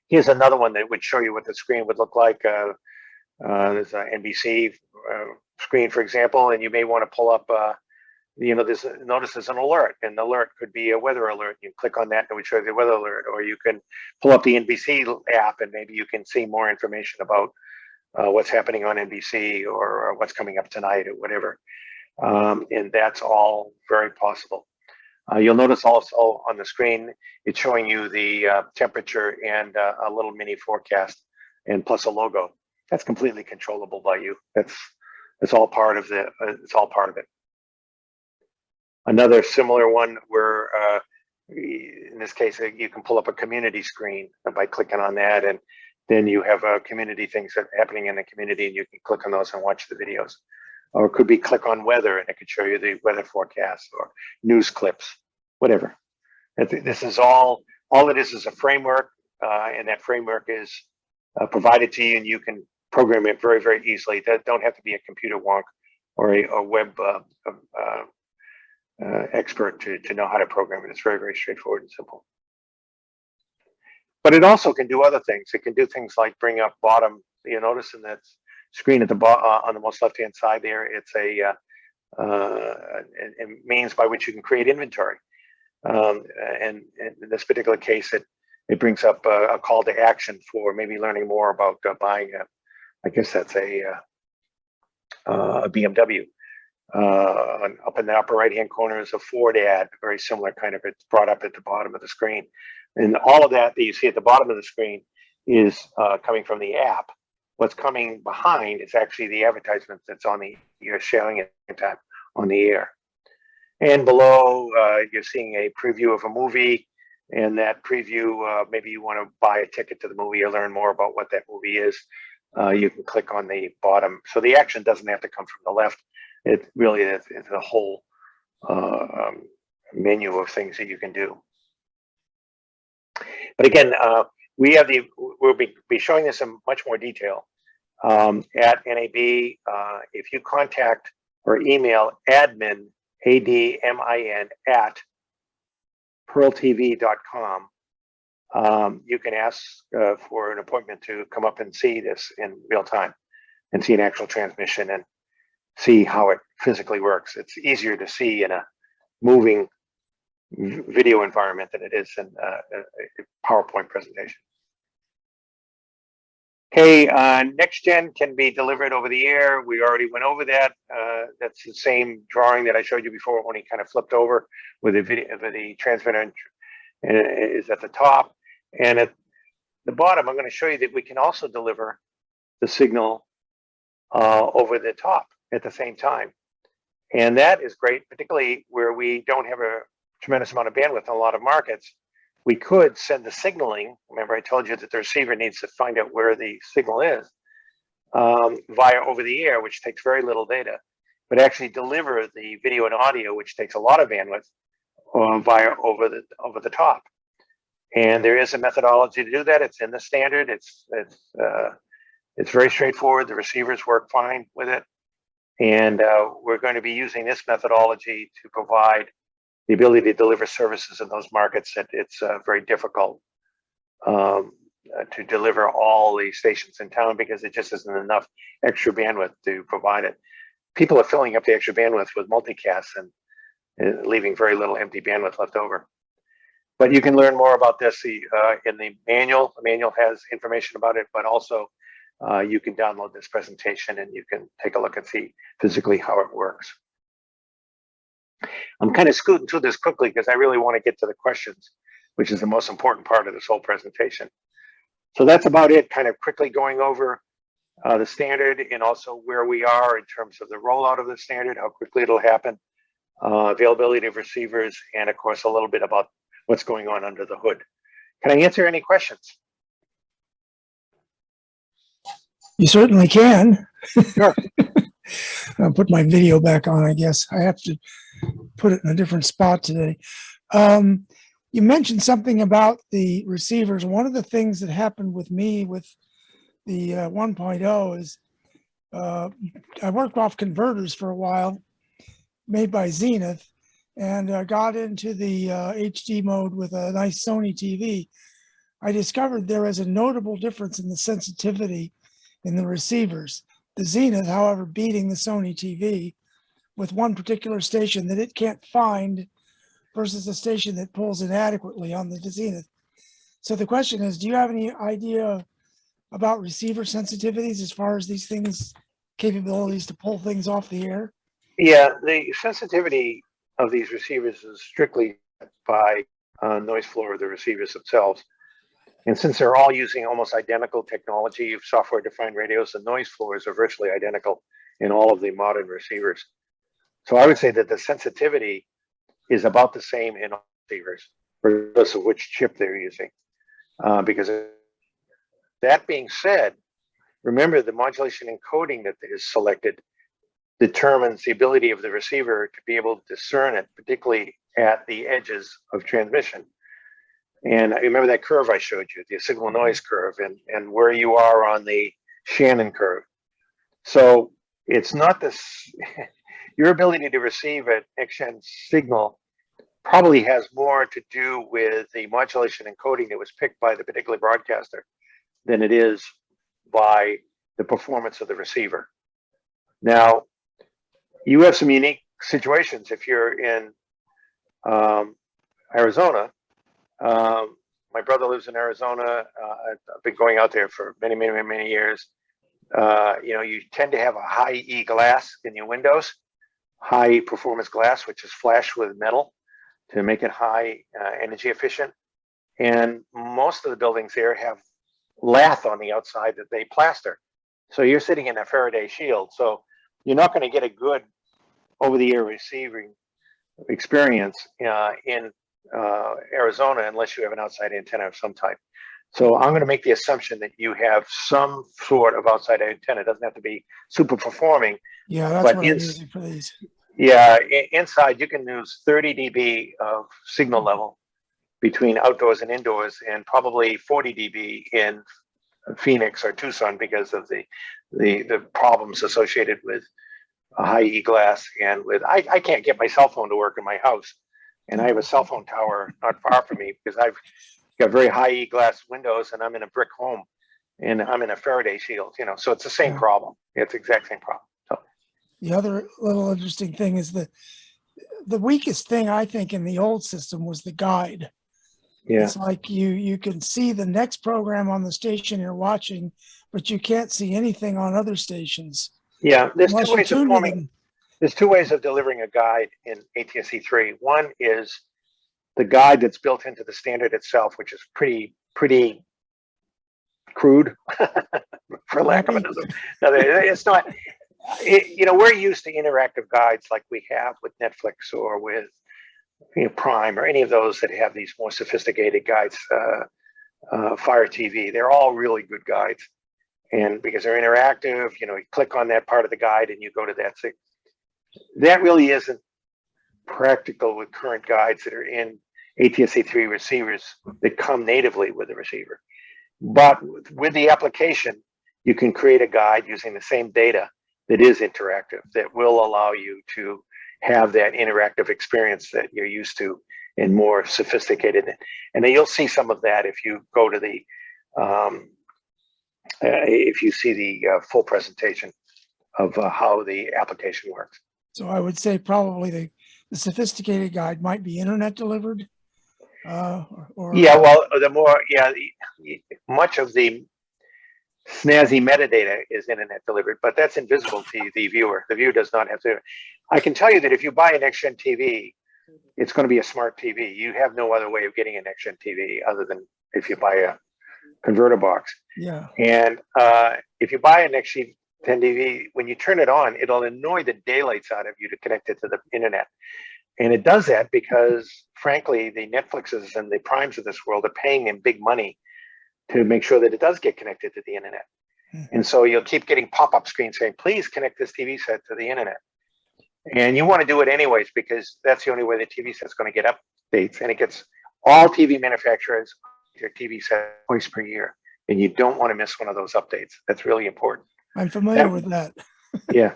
Here's another one that would show you what the screen would look like. There's an NBC screen, for example, and you may want to pull up, notice there's an alert, and the alert could be a weather alert. You click on that and it would show you the weather alert, or you can pull up the NBC app and maybe you can see more information about what's happening on NBC or what's coming up tonight or whatever. And that's all very possible. You'll notice also on the screen, it's showing you the temperature and a little mini forecast, and plus a logo. That's completely controllable by you. It's all part of it. Another similar one where, in this case, you can pull up a community screen by clicking on that, and then you have community things that are happening in the community, and you can click on those and watch the videos. Or it could be click on weather, and it could show you the weather forecast or news clips, whatever. This is all it is a framework, and that framework is provided to you, and you can program it very, very easily. That don't have to be a computer wonk or a web expert to know how to program it. It's very, very straightforward and simple. But it also can do other things. It can do things like bring up bottom. You notice in that screen at the bottom on the most left-hand side there, it's a means by which you can create inventory. And in this particular case, it brings up a call to action for maybe learning more about buying I guess that's a BMW. Up in the upper right-hand corner is a Ford ad, very similar kind of. It's brought up at the bottom of the screen. And all of that you see at the bottom of the screen is coming from the app. What's coming behind is actually the advertisement that's on you're sharing it on the air. And below, you're seeing a preview of a movie. And that preview, maybe you want to buy a ticket to the movie or learn more about what that movie is. You can click on the bottom. So the action doesn't have to come from the left. It really is a whole menu of things that you can do. But again, we'll be showing this in much more detail at NAB. If you contact or email admin, ADMIN, at pearltv.com, you can ask for an appointment to come up and see this in real time and see an actual transmission and see how it physically works. It's easier to see in a moving video environment than it is in a PowerPoint presentation. Okay, next gen can be delivered over the air. We already went over that. That's the same drawing that I showed you before when he kind of flipped over with the video, the transmitter is at the top. And at the bottom, I'm going to show you that we can also deliver the signal over the top at the same time. And that is great, particularly where we don't have a tremendous amount of bandwidth in a lot of markets. We could send the signaling. Remember, I told you that the receiver needs to find out where the signal is via over the air, which takes very little data, but actually deliver the video and audio, which takes a lot of bandwidth, via over the top. And there is a methodology to do that. It's in the standard. It's very straightforward. The receivers work fine with it. And we're going to be using this methodology to provide the ability to deliver services in those markets that it's very difficult to deliver all the stations in town, because it just isn't enough extra bandwidth to provide it. People are filling up the extra bandwidth with multicasts and leaving very little empty bandwidth left over. But you can learn more about this in the manual. The manual has information about it, but also you can download this presentation and you can take a look and see physically how it works. I'm kind of scooting through this quickly because I really want to get to the questions, which is the most important part of this whole presentation. So that's about it, kind of quickly going over the standard and also where we are in terms of the rollout of the standard, how quickly it'll happen, availability of receivers, and of course, a little bit about what's going on under the hood. Can I answer any questions? You certainly can. Sure. I'll put my video back on, I guess. I have to put it in a different spot today. You mentioned something about the receivers. One of the things that happened with me with the 1.0 is I worked off converters for a while, made by Zenith, and got into the HD mode with a nice Sony TV. I discovered there is a notable difference in the sensitivity in the receivers. The Zenith, however, beating the Sony TV with one particular station that it can't find versus a station that pulls inadequately on the Zenith. So the question is, do you have any idea about receiver sensitivities as far as these things, capabilities to pull things off the air? Yeah, the sensitivity of these receivers is strictly by noise floor of the receivers themselves. And since they're all using almost identical technology of software-defined radios, the noise floors are virtually identical in all of the modern receivers. So I would say that the sensitivity is about the same in all receivers, regardless of which chip they're using. Because that being said, remember the modulation encoding that is selected determines the ability of the receiver to be able to discern it, particularly at the edges of transmission. And I remember that curve I showed you, the signal noise curve, and where you are on the Shannon curve. So it's not this, your ability to receive an next-gen signal probably has more to do with the modulation encoding that was picked by the particular broadcaster than it is by the performance of the receiver. Now, you have some unique situations. If you're in Arizona, my brother lives in Arizona. I've been going out there for many years. You know, you tend to have a high E glass in your windows, high performance glass, which is flashed with metal to make it high energy efficient. And most of the buildings there have lath on the outside that they plaster. So you're sitting in a Faraday shield. So you're not going to get a good over-the-air receiving experience in Arizona unless you have an outside antenna of some type. So I'm going to make the assumption that you have some sort of outside antenna. It doesn't have to be super performing. Yeah, that's but what I'm using for these. Yeah, inside you can use 30 dB of signal level between outdoors and indoors, and probably 40 dB in Phoenix or Tucson because of the problems associated with a high E glass and with I can't get my cell phone to work in my house, and I have a cell phone tower not far from me because I've got very high E glass windows and I'm in a brick home and I'm in a Faraday shield, you know, so it's the same problem. It's the exact same problem. So the other little interesting thing is the weakest thing I think in the old system was the guide. Yeah. It's like you can see the next program on the station you're watching, but you can't see anything on other stations. Yeah, there's Unless two ways you of tune forming. them. There's two ways of delivering a guide in ATSC3. One is the guide that's built into the standard itself, which is pretty crude, for lack of another. It's not. we're used to interactive guides like we have with Netflix or with Prime or any of those that have these more sophisticated guides. Fire TV, they're all really good guides, and because they're interactive, you click on that part of the guide and you go to that thing. That really isn't practical with current guides that are in ATSC3 receivers that come natively with the receiver. But with the application, you can create a guide using the same data that is interactive, that will allow you to have that interactive experience that you're used to and more sophisticated. And then you'll see some of that if you go to the, if you see the full presentation of how the application works. So I would say probably the sophisticated guide might be internet delivered. Yeah, well, much of the snazzy metadata is internet delivered, but that's invisible to the viewer. The viewer does not have to. I can tell you that if you buy a next-gen TV, it's going to be a smart TV. You have no other way of getting a next-gen TV other than if you buy a converter box. Yeah. And if you buy a next-gen TV, when you turn it on, it'll annoy the daylights out of you to connect it to the internet. And it does that because, frankly, the Netflixes and the Primes of this world are paying them big money to make sure that it does get connected to the internet. And so you'll keep getting pop-up screens saying, please connect this TV set to the internet. And you want to do it anyways, because that's the only way the TV set's going to get updates. And it gets all TV manufacturers their TV set twice per year. And you don't want to miss one of those updates. That's really important. I'm familiar with that. Yeah.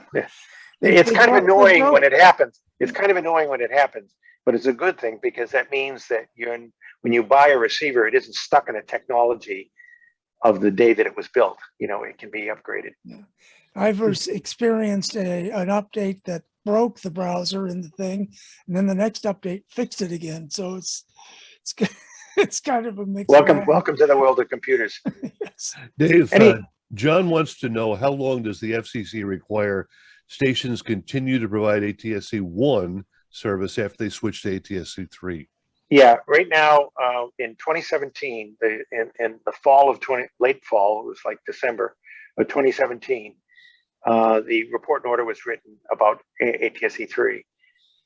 It's kind of annoying when it happens. It's kind of annoying when it happens, but it's a good thing because that means that when you buy a receiver, it isn't stuck in a technology of the day that it was built. It can be upgraded. Yeah. I've experienced an update that broke the browser in the thing, and then the next update fixed it again. So it's kind of a mix. Welcome to the world of computers. Yes. Dave, John wants to know, how long does the FCC require stations continue to provide ATSC1 service after they switch to ATSC3? Yeah, right now in 2017, in the fall of late fall, it was like December of 2017, the report and order was written about ATSC3,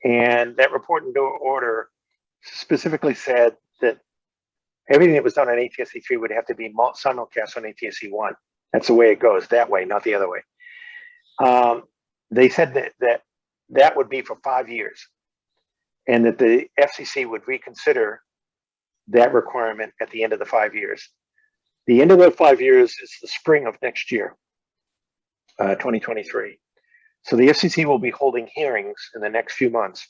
and that report and order specifically said that everything that was done on ATSC3 would have to be simulcast on ATSC1. That's the way it goes, that way, not the other way. They said that would be for 5 years, and that the FCC would reconsider that requirement at the end of the 5 years. The end of the 5 years is the spring of next year, 2023. So the FCC will be holding hearings in the next few months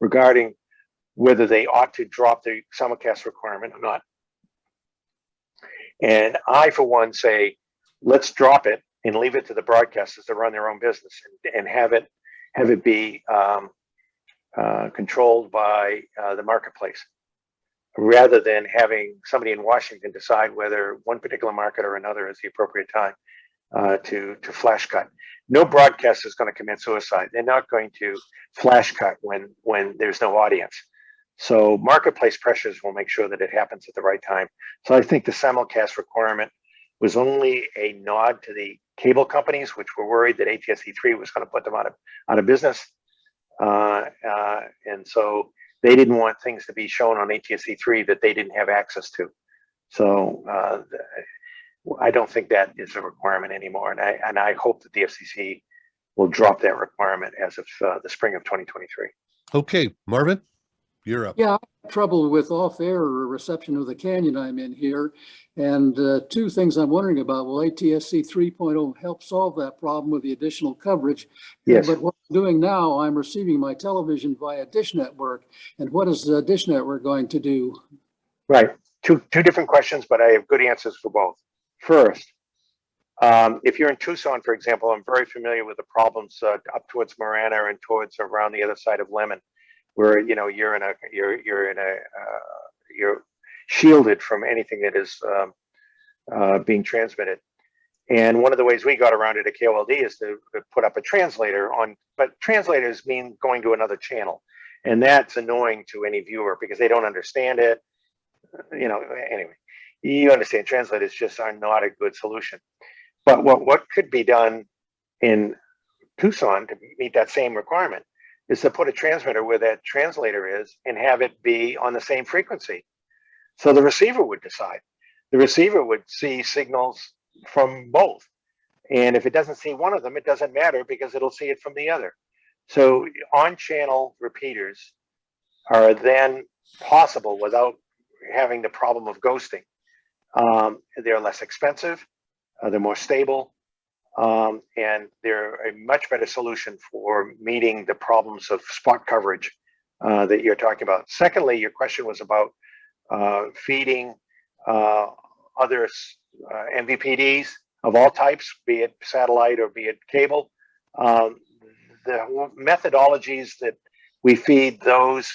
regarding whether they ought to drop the simulcast requirement or not. And I, for one, say, let's drop it and leave it to the broadcasters to run their own business and have it be controlled by the marketplace, rather than having somebody in Washington decide whether one particular market or another is the appropriate time to flash cut. No broadcaster is going to commit suicide. They're not going to flash cut when there's no audience. So marketplace pressures will make sure that it happens at the right time. So I think the simulcast requirement was only a nod to the cable companies, which were worried that ATSC3 was going to put them out of business. And so they didn't want things to be shown on ATSC3 that they didn't have access to. So I don't think that is a requirement anymore. And I hope that the FCC will drop that requirement as of the spring of 2023. Okay, Marvin, you're up. Yeah, I have trouble with off-air reception of the canyon I'm in here. And two things I'm wondering about. Will ATSC 3.0 help solve that problem with the additional coverage? Yes. But what I'm doing now, I'm receiving my television via Dish Network. And what is the Dish Network going to do? Right. Two different questions, but I have good answers for both. First, if you're in Tucson, for example, I'm very familiar with the problems up towards Marana and towards around the other side of Lemon, where you're shielded from anything that is being transmitted. And one of the ways we got around it at KOLD is to put up a translator on, but translators mean going to another channel, and that's annoying to any viewer because they don't understand it. Anyway, you understand, translators just are not a good solution. But what could be done in Tucson to meet that same requirement is to put a transmitter where that translator is and have it be on the same frequency. So the receiver would decide. The receiver would see signals from both. And if it doesn't see one of them, it doesn't matter because it'll see it from the other. So on-channel repeaters are then possible without having the problem of ghosting. They're less expensive, they're more stable, and they're a much better solution for meeting the problems of spot coverage that you're talking about. Secondly, your question was about feeding other MVPDs of all types, be it satellite or be it cable. The methodologies that we feed those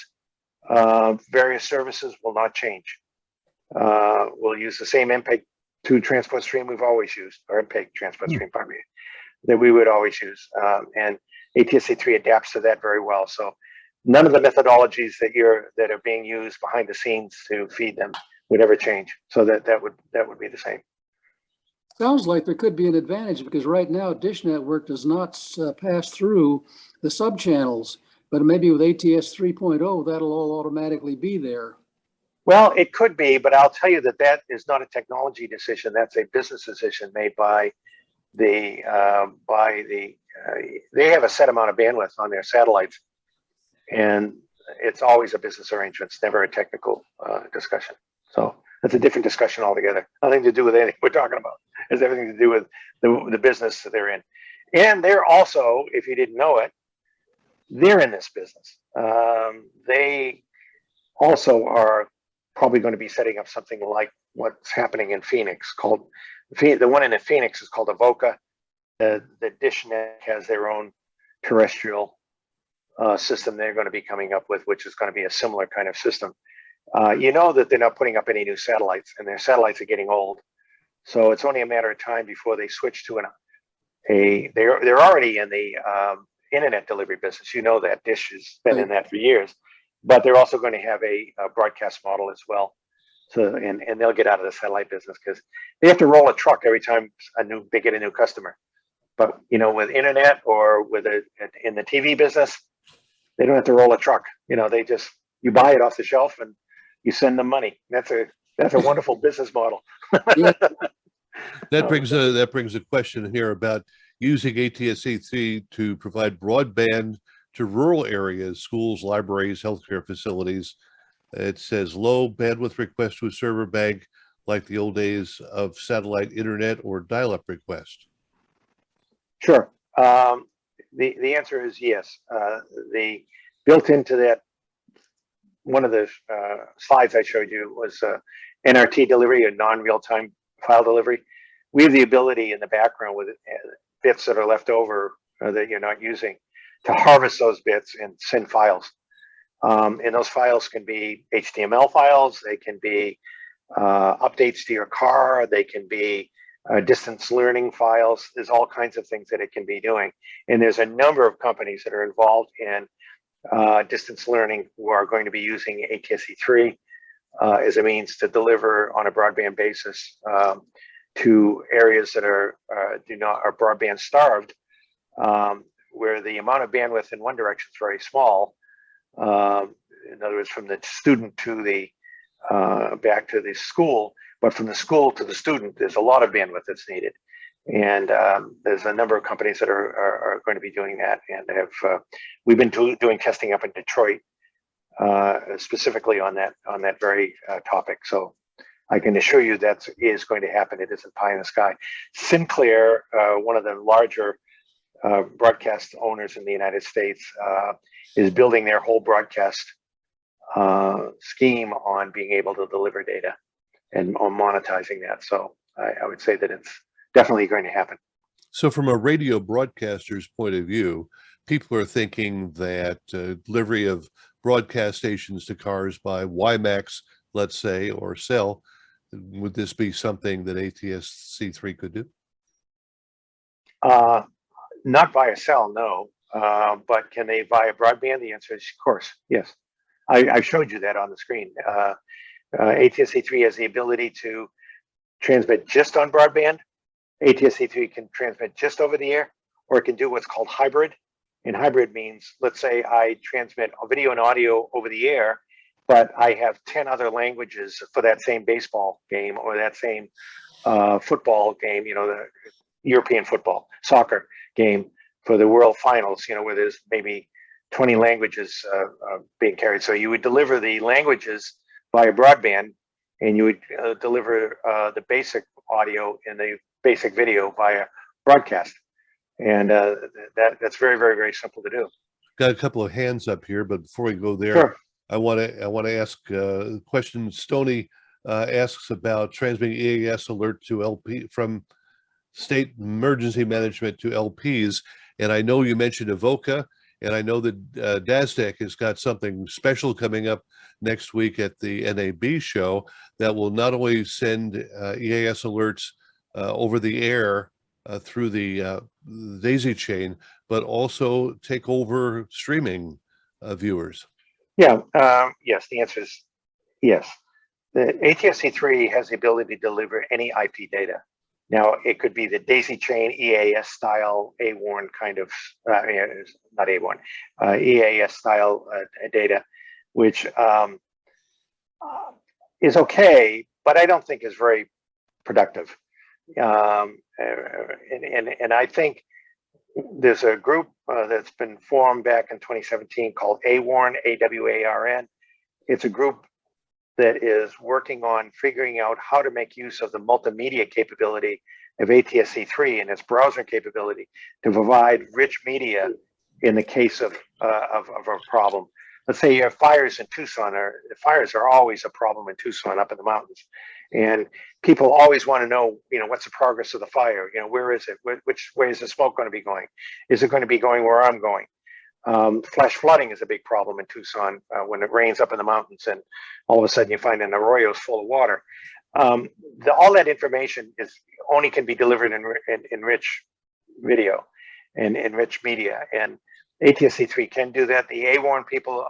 various services will not change. We'll use the same MPEG-2 transport stream we've always used, or MPEG transport stream, pardon me, that we would always use. And ATSC3 adapts to that very well. So none of the methodologies that are being used behind the scenes to feed them would ever change. So that would be the same. Sounds like there could be an advantage because right now Dish Network does not pass through the sub-channels, but maybe with ATS 3.0, that'll all automatically be there. Well, it could be, but I'll tell you that is not a technology decision. That's a business decision made by they have a set amount of bandwidth on their satellites, and it's always a business arrangement. It's never a technical discussion. So that's a different discussion altogether. Nothing to do with anything we're talking about. It's everything to do with the business that they're in. And they're also, if you didn't know it, they're in this business. They also are probably going to be setting up something like what's happening in Phoenix, called the one in Phoenix is called Avoca. The DishNet has their own terrestrial system they're going to be coming up with, which is going to be a similar kind of system. You know that they're not putting up any new satellites, and their satellites are getting old. So it's only a matter of time before they switch to they're already in the internet delivery business. You know that Dish has been in that for years, but they're also going to have a broadcast model as well. So and they'll get out of the satellite business because they have to roll a truck every time they get a new customer. But you know, with internet or in the TV business, they don't have to roll a truck. You know, you buy it off the shelf and you send them money. That's a wonderful business model. Yeah. That brings a question here about using ATSC3 to provide broadband to rural areas, schools, libraries, healthcare facilities. It says low bandwidth request to a server bank, like the old days of satellite internet or dial-up request. Sure. The answer is yes. The built into that, one of the slides I showed you was NRT delivery, or non-real-time file delivery. We have the ability in the background with bits that are left over that you're not using to harvest those bits and send files. And those files can be HTML files, they can be updates to your car, they can be distance learning files. There's all kinds of things that it can be doing. And there's a number of companies that are involved in distance learning who are going to be using ATSC3 as a means to deliver on a broadband basis to areas that are broadband starved, where the amount of bandwidth in one direction is very small. In other words, from the student to the back to the school, but from the school to the student, there's a lot of bandwidth that's needed. And there's a number of companies that are going to be doing that, and we've been doing testing up in Detroit specifically on that very topic. So I can assure you that is going to happen. It isn't pie in the sky. Sinclair, one of the larger broadcast owners in the United States, is building their whole broadcast scheme on being able to deliver data and on monetizing that. So I would say that it's definitely going to happen. So from a radio broadcaster's point of view, people are thinking that delivery of broadcast stations to cars by WiMAX, let's say, or cell, would this be something that ATSC3 could do? Not via cell, no. But can they via broadband? The answer is, of course, yes. I showed you that on the screen. ATSC3 has the ability to transmit just on broadband. ATSC3 can transmit just over the air, or it can do what's called hybrid. And hybrid means, let's say I transmit video and audio over the air, but I have 10 other languages for that same baseball game or that same football game, the European football, soccer game for the World Finals, where there's maybe 20 languages being carried. So you would deliver the languages via broadband, and you would deliver the basic audio and the basic video via broadcast. And that's very, very, very simple to do. Got a couple of hands up here, but before we go there, Sure. I want to ask a question. Stoney asks about transmitting EAS alert to LP from state emergency management to LPs. And I know you mentioned Evoca, and I know that DASDEC has got something special coming up next week at the NAB show that will not only send EAS alerts over the air through the daisy chain, but also take over streaming viewers. Yeah, yes, the answer is yes. The ATSC3 has the ability to deliver any IP data. Now, it could be the daisy chain EAS style A1 kind of, not A1, EAS style data, which is okay, but I don't think is very productive. And I think there's a group that's been formed back in 2017 called AWARN, AWARN. It's a group that is working on figuring out how to make use of the multimedia capability of ATSC3 and its browser capability to provide rich media in the case of a problem. Let's say you have fires in Tucson, or fires are always a problem in Tucson up in the mountains. And people always want to know, what's the progress of the fire? Where is it? Which way is the smoke going to be going? Is it going to be going where I'm going? Flash flooding is a big problem in Tucson when it rains up in the mountains and all of a sudden you find an arroyo is full of water. All that information only can be delivered in rich video and in rich media. And ATSC3 can do that. The AWARN people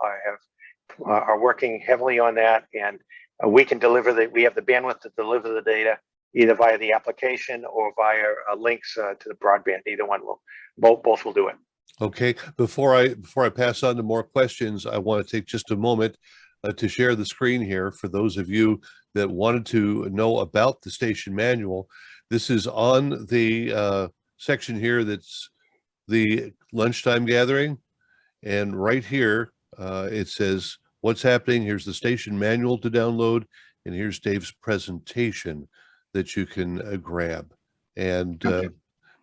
are working heavily on that, and we can deliver we have the bandwidth to deliver the data either via the application or via links to the broadband. Either one will, both will do it. Okay, before I pass on to more questions, I want to take just a moment to share the screen here for those of you that wanted to know about the station manual. This is on the section here that's the lunchtime gathering, and right here it says what's happening. Here's the station manual to download, and here's Dave's presentation that you can grab. And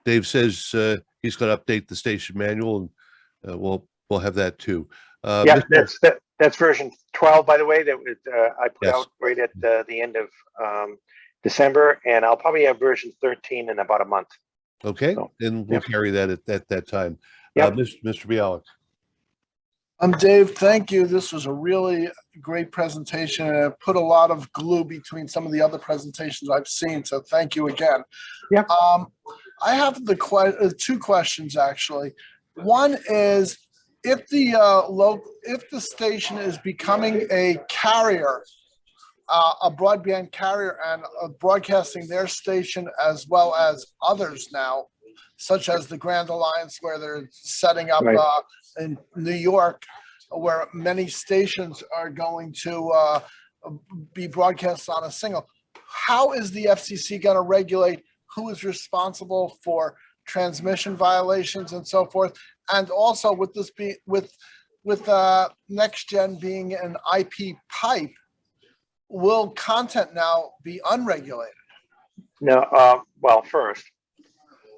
Dave says he's going to update the station manual, and we'll have that too. Yeah, that's version 12, by the way, that I put out right at the end of December, and I'll probably have version 13 in about a month. Okay, so, and we'll carry that at that time. Mr. Bialik. Dave, thank you. This was a really great presentation, and it put a lot of glue between some of the other presentations I've seen. So thank you again. Yeah. I have two questions actually. One is, if the station is becoming a carrier, a broadband carrier, and broadcasting their station as well as others now, such as the Grand Alliance, where they're setting up in New York, where many stations are going to be broadcast on a single. How is the FCC going to regulate who is responsible for transmission violations and so forth? And also, with this be with next gen being an IP pipe, will content now be unregulated? No. Well, first,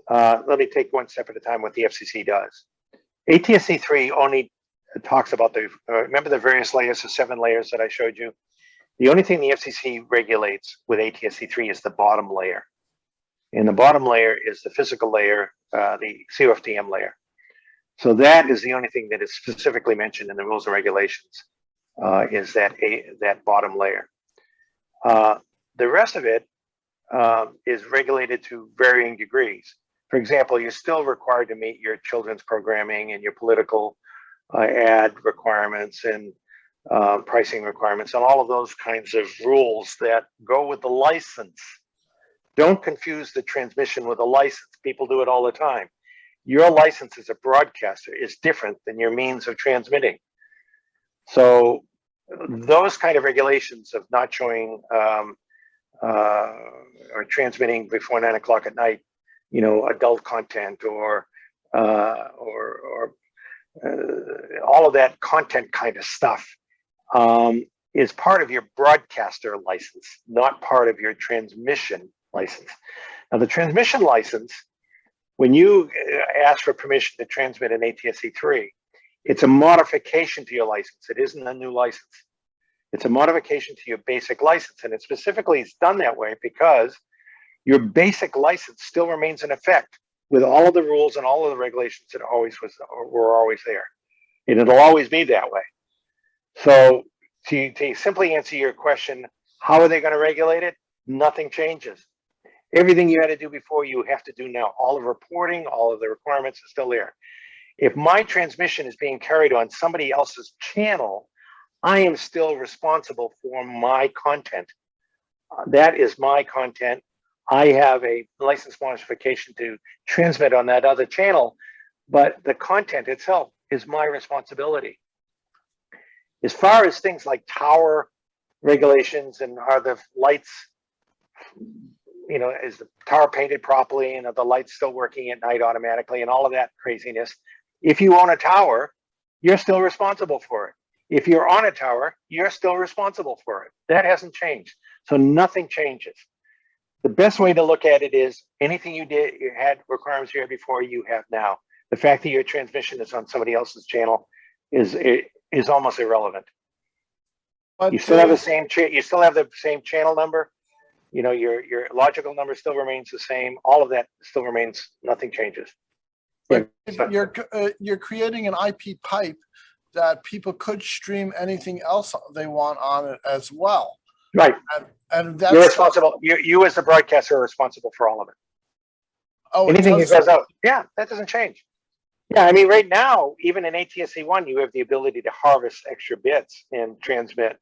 let me take one step at a time. What the FCC does. ATSC3 only talks about remember the various layers, the 7 layers that I showed you? The only thing the FCC regulates with ATSC3 is the bottom layer. And the bottom layer is the physical layer, the COFDM layer. So that is the only thing that is specifically mentioned in the rules and regulations, is that bottom layer. The rest of it is regulated to varying degrees. For example, you're still required to meet your children's programming and your political ad requirements and pricing requirements and all of those kinds of rules that go with the license. Don't confuse the transmission with a license. People do it all the time. your license as a broadcaster is different than your means of transmitting. So those kind of regulations of not showing or transmitting before 9 o'clock at night, you know, adult content or all of that content kind of stuff is part of your broadcaster license, not part of your transmission license. Now, the transmission license, when you ask for permission to transmit an ATSC3, it's a modification to your license. It isn't a new license. It's a modification to your basic license. And it specifically is done that way because your basic license still remains in effect with all of the rules and all of the regulations that were always there. And it'll always be that way. So to simply answer your question, how are they going to regulate it? Nothing changes. Everything you had to do before, you have to do now. All the reporting, all of the requirements are still there. If my transmission is being carried on somebody else's channel, I am still responsible for my content. That is my content. I have a license modification to transmit on that other channel, but the content itself is my responsibility. As far as things like tower regulations and are the lights, you know, is the tower painted properly and are the lights still working at night automatically and all of that craziness, if you own a tower, you're still responsible for it. If you're on a tower, you're still responsible for it. That hasn't changed. So nothing changes. The best way to look at it is anything you had requirements you had before, you have now. The fact that your transmission is on somebody else's channel is almost irrelevant. But You still have the same you still have the same channel number. You know, your logical number still remains the same. All of that still remains. Nothing changes. But you're creating an IP pipe that people could stream anything else they want on it as well. Right. And that's You're responsible. You as the broadcaster are responsible for all of it. oh, Anything that goes out, yeah, that doesn't change. Yeah, I mean, right now, even in ATSC1, you have the ability to harvest extra bits and transmit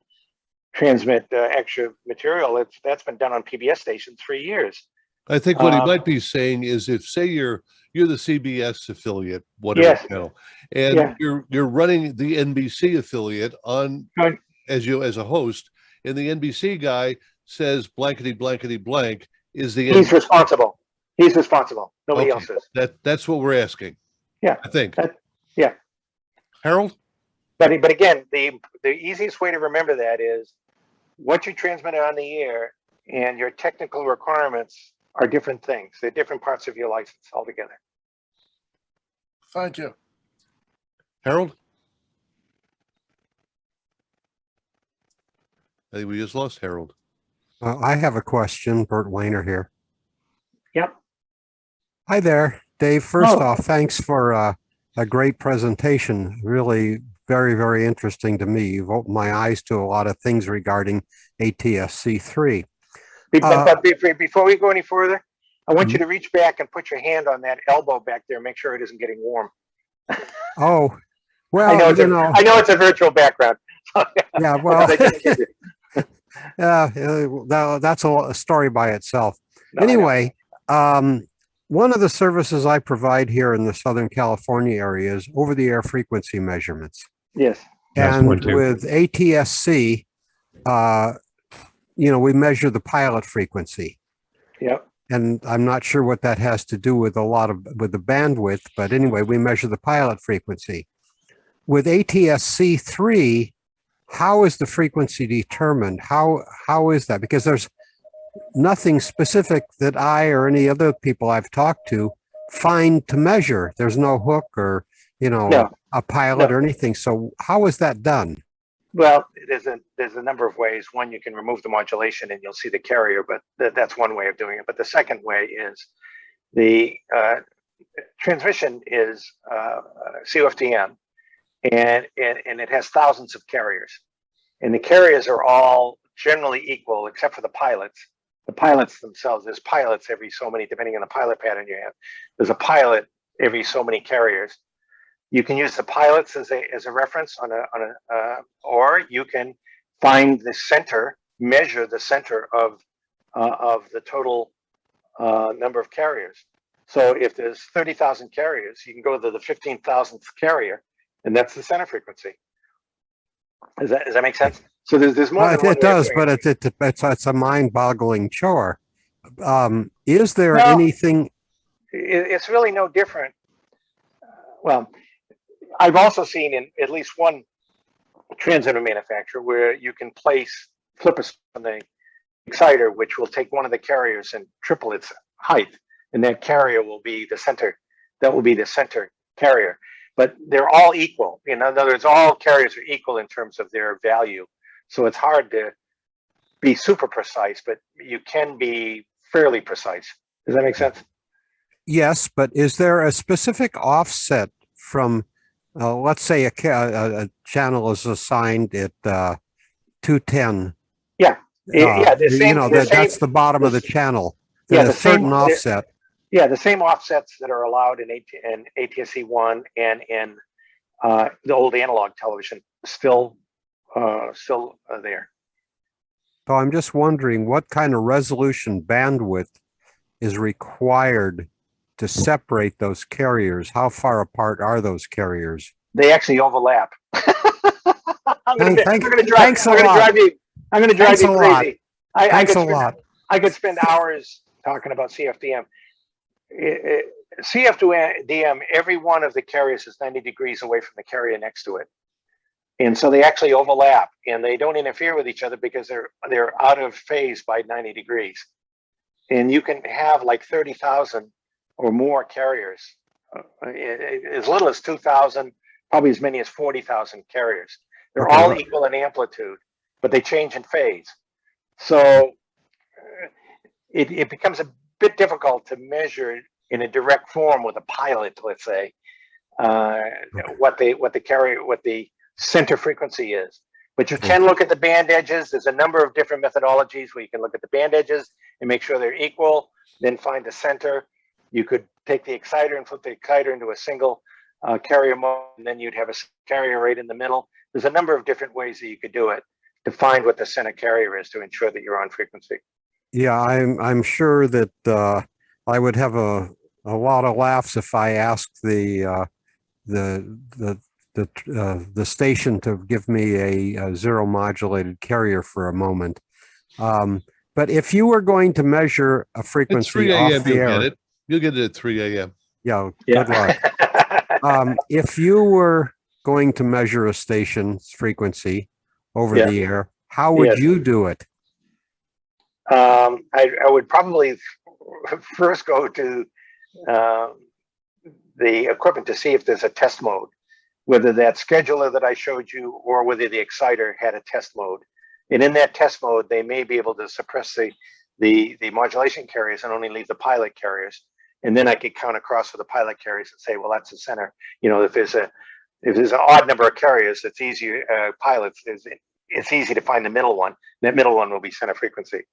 extra material. That's been done on PBS stations for years. I think what he might be saying is, if say you're the CBS affiliate, whatever Yes. channel, and you're running the NBC affiliate on Right. as a host, and the NBC guy says blankety blankety blank is the He's responsible. He's responsible. Nobody Okay. else is. That's what we're asking. Yeah. I think. Yeah. Harold? But again, the easiest way to remember that is what you transmitted on the air and your technical requirements are different things. They're different parts of your license altogether. Thank you. Harold? I think we just lost Harold. I have a question. Bert Weiner here. Yep. Hi there, Dave. First Oh. off, thanks for a great presentation. Really very, very interesting to me. You've opened my eyes to a lot of things regarding ATSC3. But before we go any further, I want you to reach back and put your hand on that elbow back there. Make sure it isn't getting warm. Oh, well, I know it's a virtual background. Yeah, well, yeah, that's a story by itself. No, anyway, one of the services I provide here in the Southern California area is over-the-air frequency measurements. Yes. And with ATSC, you know, we measure the pilot frequency. Yep. And I'm not sure what that has to do with with the bandwidth, but anyway, we measure the pilot frequency. With ATSC3, how is the frequency determined? How is that? Because there's nothing specific that I or any other people I've talked to find to measure. There's no hook or, you know, a pilot or anything. So how is that done? Well, there's a number of ways. One, you can remove the modulation and you'll see the carrier, but that's one way of doing it. But the second way is the transmission is COFDM, and it has thousands of carriers, and the carriers are all generally equal except for the pilots. The pilots themselves, there's pilots every so many, depending on the pilot pattern you have. There's a pilot every so many carriers. You can use the pilots as a reference or you can find the center, measure the center of the total number of carriers. So if there's 30,000 carriers, you can go to the 15,000th carrier, and that's the center frequency. Does that make sense? So there's more than one It way of does, doing but it. it's a mind-boggling chore. Is there Well, anything? It's really no different. Well, I've also seen in at least one transmitter manufacturer where you can flip on the exciter, which will take one of the carriers and triple its height, and that carrier will be the center. That will be the center carrier. But they're all equal. In other words, all carriers are equal in terms of their value. So it's hard to be super precise, but you can be fairly precise. Does that make sense? Yes, but is there a specific offset from, let's say a channel is assigned at 210? Yeah. Yeah. That's the bottom of the channel. Yeah, There's a certain offset. Yeah, the same offsets that are allowed in ATSC1 and in the old analog television still there. So I'm just wondering what kind of resolution bandwidth is required to separate those carriers. How far apart are those carriers? They actually overlap. I'm going to drive you crazy. I could spend hours talking about CFDM. CFDM, every one of the carriers is 90 degrees away from the carrier next to it. And so they actually overlap and they don't interfere with each other because they're out of phase by 90 degrees. And you can have like 30,000 or more carriers, as little as 2,000, probably as many as 40,000 carriers. They're all equal in amplitude, but they change in phase. So it becomes a bit difficult to measure in a direct form with a pilot, let's say, what the center frequency is. But you can look at the band edges. There's a number of different methodologies where you can look at the band edges and make sure they're equal, then find the center. You could take the exciter and flip the exciter into a single carrier mode, and then you'd have a carrier right in the middle. There's a number of different ways that you could do it to find what the center carrier is to ensure that you're on frequency. Yeah, I'm sure that I would have a lot of laughs if I asked the station to give me a zero modulated carrier for a moment. But if you were going to measure a frequency off the air, you'll get it at 3 a.m. Yeah, good luck. If you were going to measure a station's frequency over the air, how would you do it? I would probably first go to the equipment to see if there's a test mode, whether that scheduler that I showed you or whether the exciter had a test mode. And in that test mode, they may be able to suppress the modulation carriers and only leave the pilot carriers. And then I could count across for the pilot carriers and say, well, that's the center. You know, if there's an odd number of carriers, it's easier, pilots, it's easy to find the middle one. That middle one will be center frequency.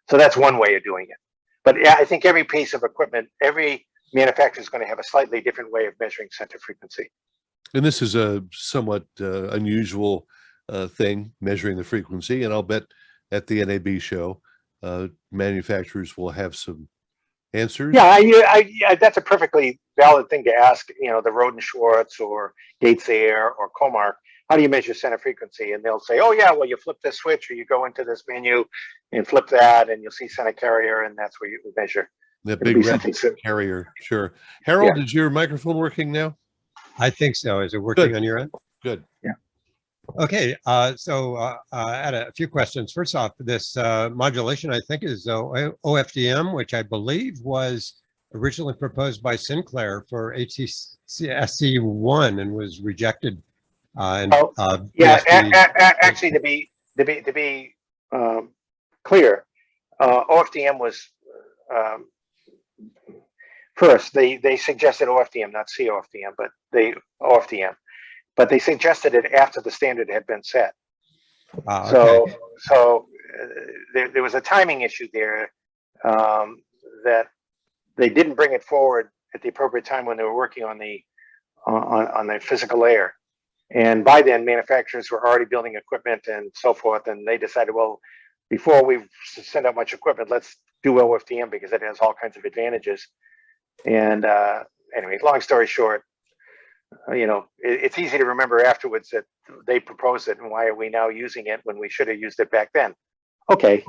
So that's one way of doing it. But yeah, I think every piece of equipment, every manufacturer is going to have a slightly different way of measuring center frequency. And this is a somewhat unusual thing, measuring the frequency. And I'll bet at the NAB show, manufacturers will have some answers. Yeah, that's a perfectly valid thing to ask, you know, the Roden Schwartz or Gates Air or Comarch. How do you measure center frequency? And they'll say, oh yeah, well, you flip this switch or you go into this menu and flip that and you'll see center carrier, and that's where you measure. The big red carrier, sure. Harold, is your microphone working now? I think so. Is it working on your end? Good. Yeah. Okay, so I had a few questions. First off, this modulation, I think, is OFDM, which I believe was originally proposed by Sinclair for ATSC1 and was rejected. Actually, to be clear, OFDM was first. They suggested OFDM, not COFDM, but OFDM. But they suggested it after the standard had been set. Okay. So there was a timing issue there that they didn't bring it forward at the appropriate time when they were working on the physical layer. And by then, manufacturers were already building equipment and so forth, and they decided, well, before we send out much equipment, let's do OFDM because it has all kinds of advantages. And anyway, long story short, it's easy to remember afterwards that they proposed it, and why are we now using it when we should have used it back then? Okay,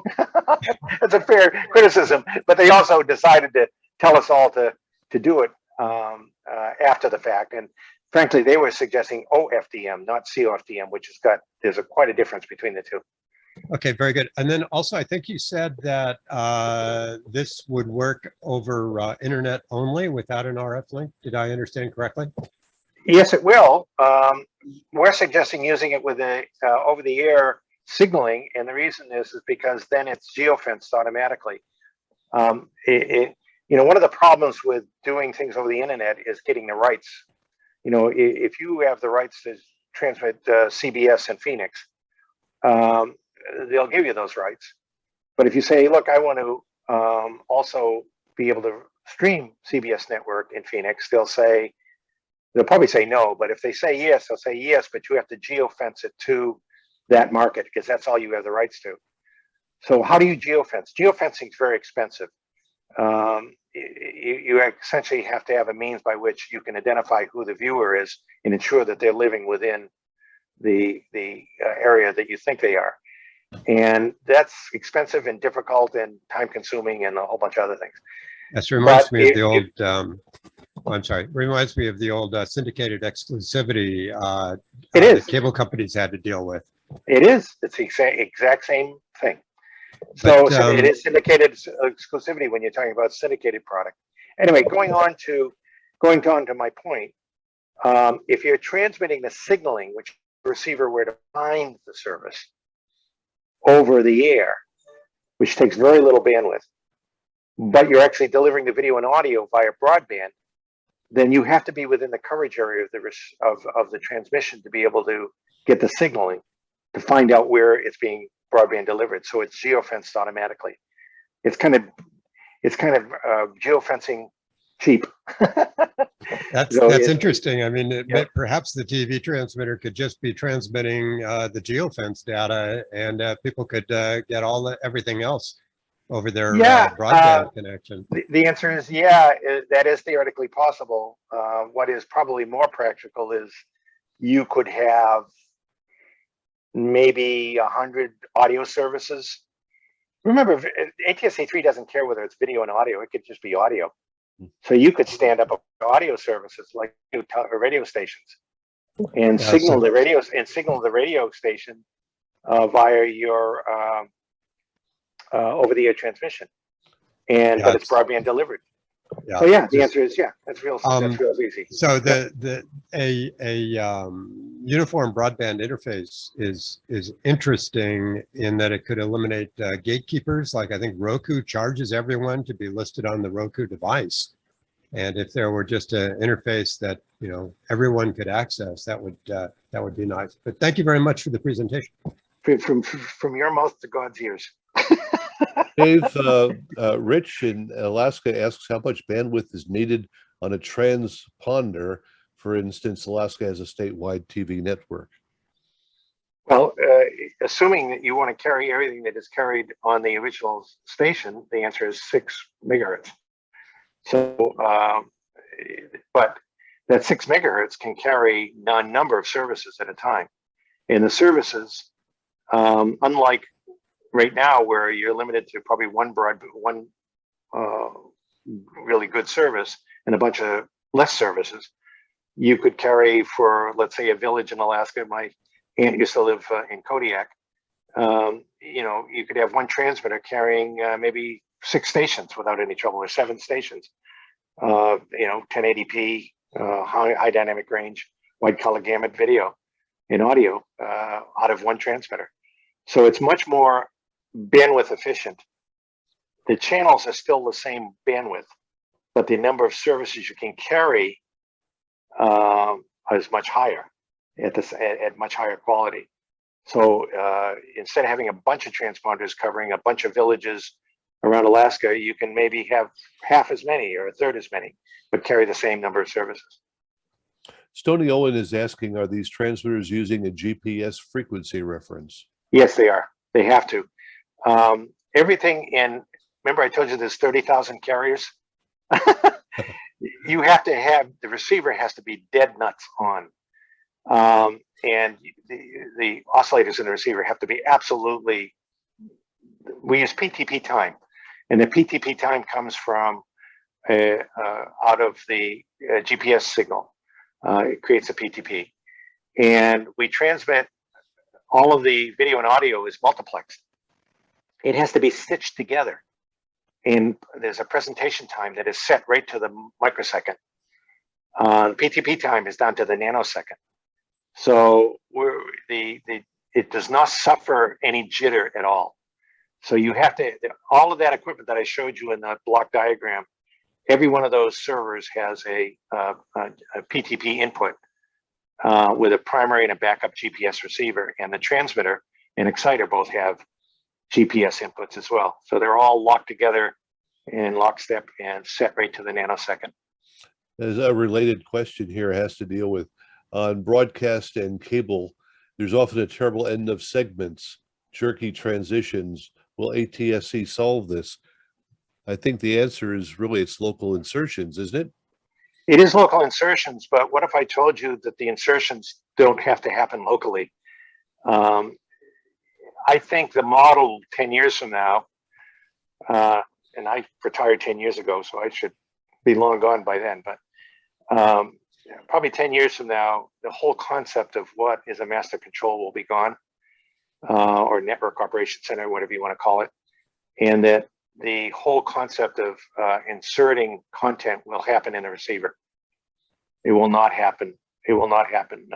that's a fair criticism, but they also decided to tell us all to do it after the fact. And frankly, they were suggesting OFDM, not COFDM, which there's quite a difference between the two. Okay, very good. And then also, I think you said that this would work over internet only without an RF link. Did I understand correctly? Yes, it will. We're suggesting using it with a over-the-air signaling, and the reason is because then it's geofenced automatically. One of the problems with doing things over the internet is getting the rights. If you have the rights to transmit CBS in Phoenix, they'll give you those rights. But if you say, look, I want to also be able to stream CBS network in Phoenix, they'll probably say no. But if they say yes, they'll say yes, but you have to geofence it to that market because that's all you have the rights to. So how do you geofence? Geofencing is very expensive. You essentially have to have a means by which you can identify who the viewer is and ensure that they're living within the area that you think they are. And that's expensive and difficult and time consuming and a whole bunch of other things. This reminds me of the old, I'm sorry, reminds me of the old syndicated exclusivity that cable companies had to deal with. It is. It's the exact same thing. So it is syndicated exclusivity when you're talking about syndicated product. Anyway, going on to my point, if you're transmitting the signaling, which the receiver were to find the service over the air, which takes very little bandwidth, but you're actually delivering the video and audio via broadband, then you have to be within the coverage area of the transmission to be able to get the signaling to find out where it's being broadband delivered. So it's geofenced automatically. It's kind of geofencing cheap. That's interesting. I mean, perhaps the TV transmitter could just be transmitting the geofence data, and people could get everything else over their broadband connection. The answer is that is theoretically possible. What is probably more practical is you could have maybe 100 audio services. Remember, ATSC3 doesn't care whether it's video and audio. It could just be audio. So you could stand up audio services like radio stations and signal the radio station via your over-the-air transmission, but it's broadband delivered. So the answer is that's real easy. So a uniform broadband interface is interesting in that it could eliminate gatekeepers. Like I think Roku charges everyone to be listed on the Roku device, and if there were just an interface that everyone could access, that would be nice. But thank you very much for the presentation. From your mouth to God's ears. Dave, Rich in Alaska asks how much bandwidth is needed on a transponder. For instance, Alaska has a statewide TV network. Well, assuming that you want to carry everything that is carried on the original station, the answer is 6 megahertz. So, but that 6 megahertz can carry a number of services at a time. And the services, unlike right now, where you're limited to probably one really good service and a bunch of less services, you could carry for, let's say, a village in Alaska. My aunt used to live in Kodiak. You could have one transmitter carrying maybe 6 stations without any trouble, or 7 stations. 1080p, high dynamic range, wide color gamut video and audio out of one transmitter. So it's much more bandwidth efficient. The channels are still the same bandwidth, but the number of services you can carry is much higher at much higher quality. So instead of having a bunch of transponders covering a bunch of villages around Alaska, you can maybe have half as many or a third as many, but carry the same number of services. Stony Owen is asking, are these transmitters using a GPS frequency reference? Yes, they are. They have to. Everything in, remember I told you there's 30,000 carriers You have to have, the receiver has to be dead nuts on. And the oscillators in the receiver have to be absolutely, we use PTP time, and the PTP time comes from out of the GPS signal. It creates a PTP, and we transmit all of the video and audio is multiplexed. It has to be stitched together, and there's a presentation time that is set right to the microsecond. PTP time is down to the nanosecond. So it does not suffer any jitter at all. So you have to, all of that equipment that I showed you in the block diagram, every one of those servers has a PTP input with a primary and a backup GPS receiver, and the transmitter and exciter both have GPS inputs as well. So they're all locked together in lockstep and set right to the nanosecond. There's a related question here, has to deal with on broadcast and cable. There's often a terrible end of segments, jerky transitions. Will ATSC solve this? I think the answer is really it's local insertions, isn't it? It is local insertions, but what if I told you that the insertions don't have to happen locally? I think the model 10 years from now, and I retired 10 years ago, so I should be long gone by then, but probably 10 years from now, the whole concept of what is a master control will be gone, or network operation center, whatever you want to call it. And that the whole concept of inserting content will happen in the receiver. It will not happen. It will not happen.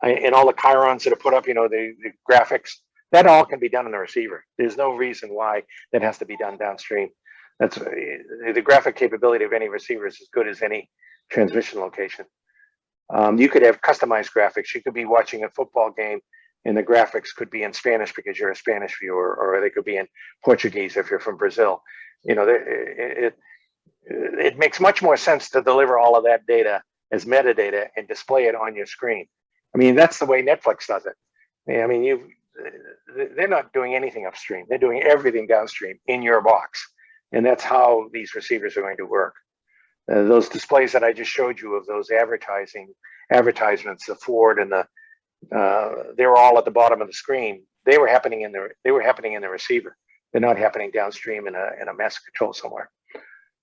And all the chirons that are put up, you know, the graphics, that all can be done in the receiver. There's no reason why that has to be done downstream. That's the graphic capability of any receiver is as good as any transmission location. You could have customized graphics. You could be watching a football game and the graphics could be in Spanish because you're a Spanish viewer, or they could be in Portuguese if you're from Brazil. You know, it makes much more sense to deliver all of that data as metadata and display it on your screen. I mean, that's the way Netflix does it. I mean, they're not doing anything upstream. They're doing everything downstream in your box. And that's how these receivers are going to work. Those displays that I just showed you of those advertisements, the Ford and they were all at the bottom of the screen. They were happening in the receiver. They're not happening downstream in a master control somewhere.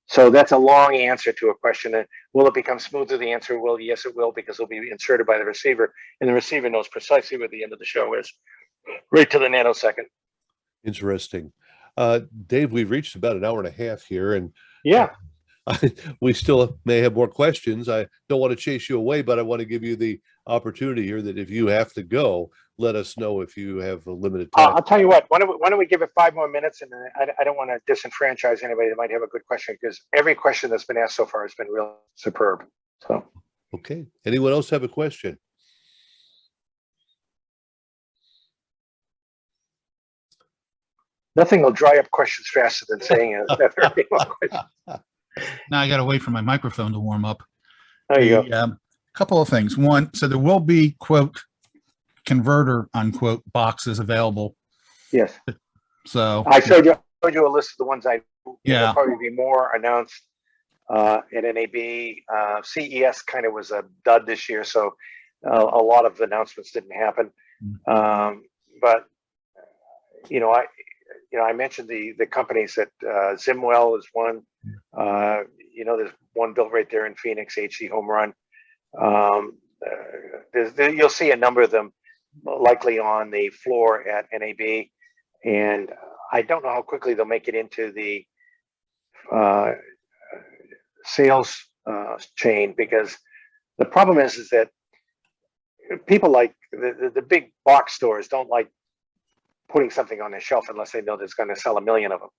So that's a long answer to a question. Will it become smoother? The answer will, yes, it will, because it'll be inserted by the receiver, and the receiver knows precisely where the end of the show is, right to the nanosecond. Interesting. Dave, we've reached about an hour and a half here, and yeah, we still may have more questions. I don't want to chase you away, but I want to give you the opportunity here that if you have to go, let us know if you have a limited time. I'll tell you what, why don't we give it 5 more minutes, and I don't want to disenfranchise anybody that might have a good question, because every question that's been asked so far has been real superb. So, okay. Anyone else have a question? Nothing will dry up questions faster than saying it. Now I got to wait for my microphone to warm up. There you go. Couple of things. One, so there will be, quote, converter, unquote, boxes available. Yes. So I showed you a list of the ones yeah, there'll probably be more announced at NAB. CES kind of was a dud this year, so a lot of announcements didn't happen. But I mentioned the companies that Zimwell is one. There's one built right there in Phoenix, HC Home Run. You'll see a number of them likely on the floor at NAB, and I don't know how quickly they'll make it into the sales chain, because the problem is that people like the big box stores don't like putting something on their shelf unless they know there's going to sell 1 million of them.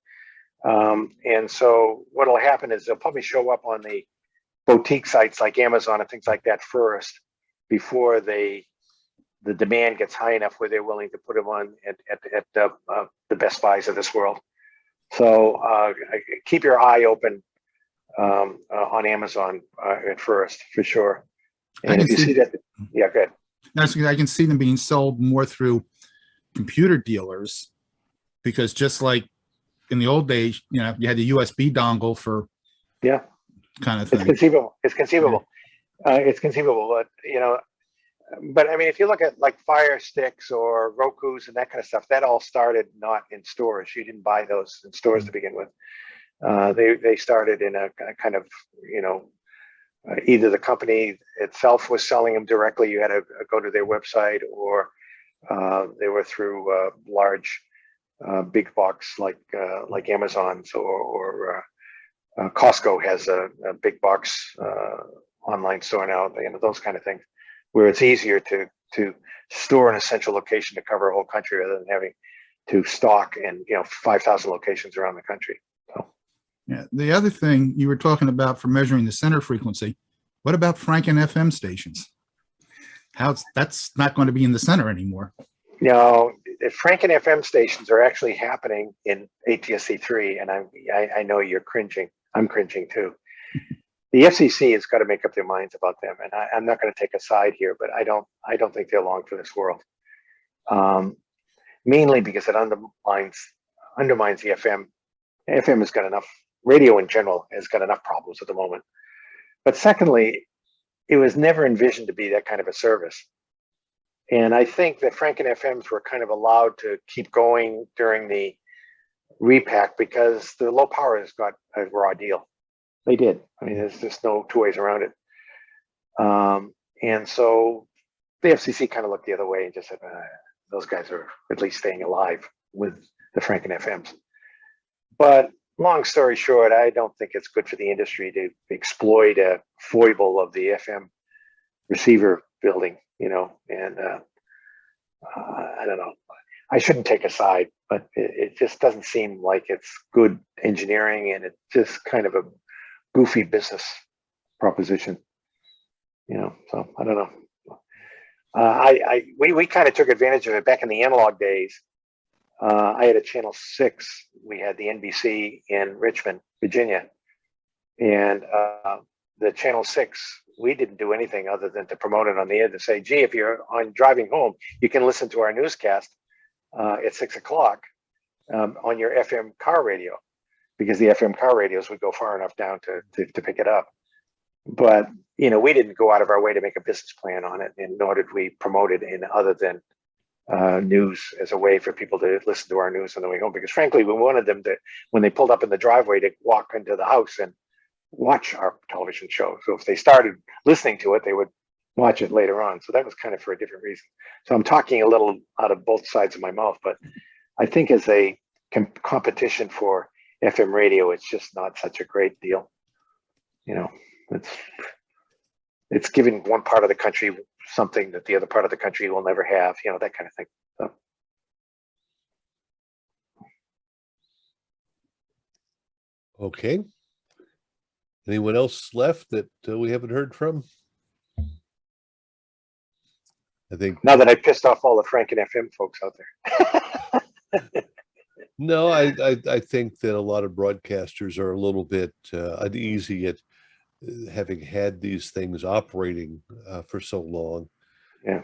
And so what'll happen is they'll probably show up on the boutique sites like Amazon and things like that first, before the demand gets high enough where they're willing to put them on at the Best Buys of this world. So keep your eye open on Amazon at first, for sure. And if you see that, yeah, good. I can see them being sold more through computer dealers, because just like in the old days, you had the USB dongle for Yeah, kind of it's thing. conceivable. It's conceivable. It's conceivable, but but I mean, if you look at like Fire Sticks or Roku's and that kind of stuff, that all started not in stores. You didn't buy those in stores to begin with. They started in a kind of, either the company itself was selling them directly. You had to go to their website, or they were through large big box like Amazon's, or Costco has a big box online store now. Those kind of things, where it's easier to store in a central location to cover a whole country rather than having to stock in 5,000 locations around the country. So. Yeah. The other thing you were talking about for measuring the center frequency, what about Franken FM stations? That's not going to be in the center anymore. No, the Franken FM stations are actually happening in ATSC3, and I know you're cringing. I'm cringing too. The FCC has got to make up their minds about them, and I'm not going to take a side here, but I don't think they're long for this world. Mainly because it undermines the FM. FM has got enough. Radio in general has got enough problems at the moment. But secondly, it was never envisioned to be that kind of a service. And I think that Franken FMs were kind of allowed to keep going during the repack because the low power has got a raw deal. They did. I mean, there's just no two ways around it. And so the FCC kind of looked the other way and just said, those guys are at least staying alive with the Franken FMs. But long story short, I don't think it's good for the industry to exploit a foible of the FM receiver building, and I don't know. I shouldn't take a side, but it just doesn't seem like it's good engineering, and it's just kind of a goofy business proposition, so I don't know. We kind of took advantage of it back in the analog days. I had a channel 6. We had the NBC in Richmond, Virginia, and the channel 6, we didn't do anything other than to promote it on the air to say, gee, if you're driving home, you can listen to our newscast at 6 o'clock on your FM car radio, because the FM car radios would go far enough down to pick it up. But we didn't go out of our way to make a business plan on it, and nor did we promote it in other than news as a way for people to listen to our news on the way home, because frankly, we wanted them to, when they pulled up in the driveway, to walk into the house and watch our television show. So if they started listening to it, they would watch it later on. So that was kind of for a different reason. So I'm talking a little out of both sides of my mouth, but I think as a competition for FM radio, it's just not such a great deal. It's giving one part of the country something that the other part of the country will never have, that kind of thing. So. Okay. Anyone else left that we haven't heard from? I think now that I pissed off all the Franken FM folks out there. No, I think that a lot of broadcasters are a little bit uneasy at having had these things operating for so long. Yeah.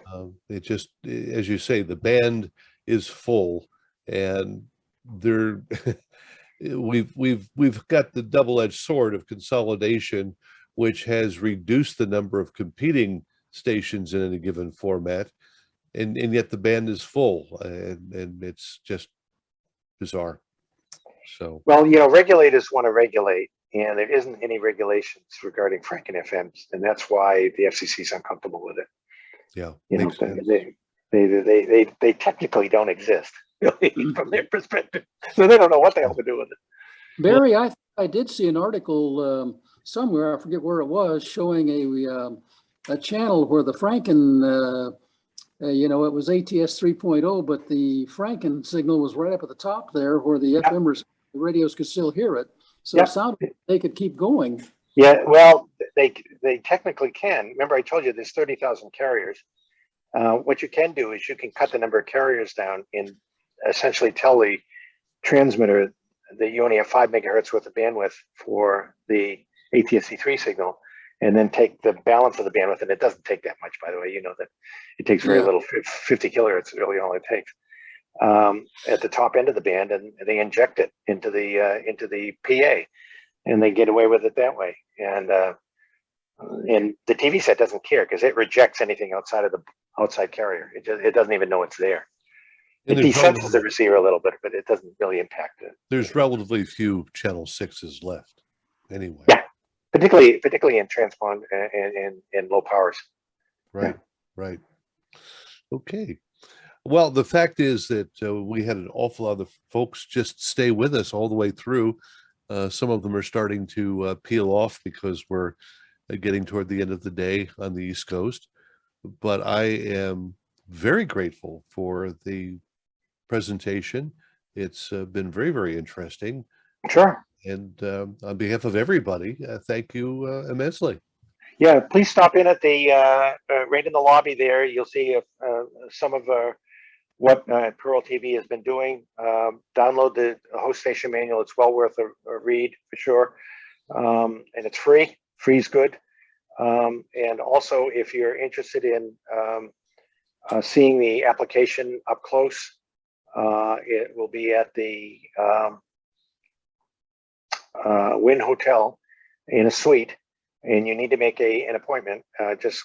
It just, as you say, the band is full, and they're we've got the double-edged sword of consolidation, which has reduced the number of competing stations in any given format, and yet the band is full, and it's just bizarre. So, well, regulators want to regulate, and there isn't any regulations regarding Franken FMs, and that's why the FCC is uncomfortable with it. Yeah, they technically don't exist from their perspective, so they don't know what the hell to do with it. Barry, I did see an article somewhere, I forget where it was, showing a channel where the Franken, it was ATS 3.0, but the Franken signal was right up at the top there, where the FM radios could still hear it. So it sounded like they could keep going. Yeah, well, they technically can. Remember, I told you there's 30,000 carriers. What you can do is you can cut the number of carriers down and essentially tell the transmitter that you only have 5 megahertz worth of bandwidth for the ATSC3 signal, and then take the balance of the bandwidth. And it doesn't take that much, by the way. You know that it takes very little. 50 kilohertz is really all it takes at the top end of the band, and they inject it into the PA. and they get away with it that way. And the TV set doesn't care because it rejects anything outside of the outside carrier. It doesn't even know it's there. It And there's desenses the receiver a little bit, but it doesn't really impact it. there's relatively few channel 6s left anyway. Yeah. Particularly in transpond and low powers. Right, right. Okay. Well, the fact is that we had an awful lot of folks just stay with us all the way through. Some of them are starting to peel off because we're getting toward the end of the day on the East Coast. But I am very grateful for the presentation. It's been very, very interesting. Sure. And on behalf of everybody, thank you immensely. Yeah, please stop in at the right in the lobby there. You'll see some of what Pearl TV has been doing. Download the host station manual. It's well worth a read for sure. And it's free. Free is good. And also, if you're interested in seeing the application up close, it will be at the Wynn Hotel in a suite. And you need to make an appointment. Just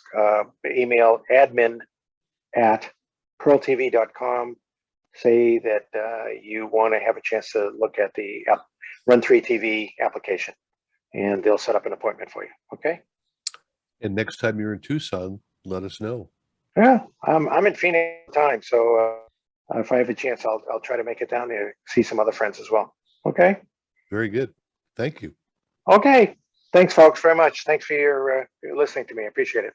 email admin@pearltv.com. Say that you want to have a chance to look at the Run 3 TV application, and they'll set up an appointment for you. Okay. And next time you're in Tucson, let us know. Yeah, I'm in Phoenix all the time, so if I have a chance, I'll try to make it down there, see some other friends as well. Okay. Very good. Thank you. Okay. Thanks, folks, very much. Thanks for your listening to me. I appreciate it.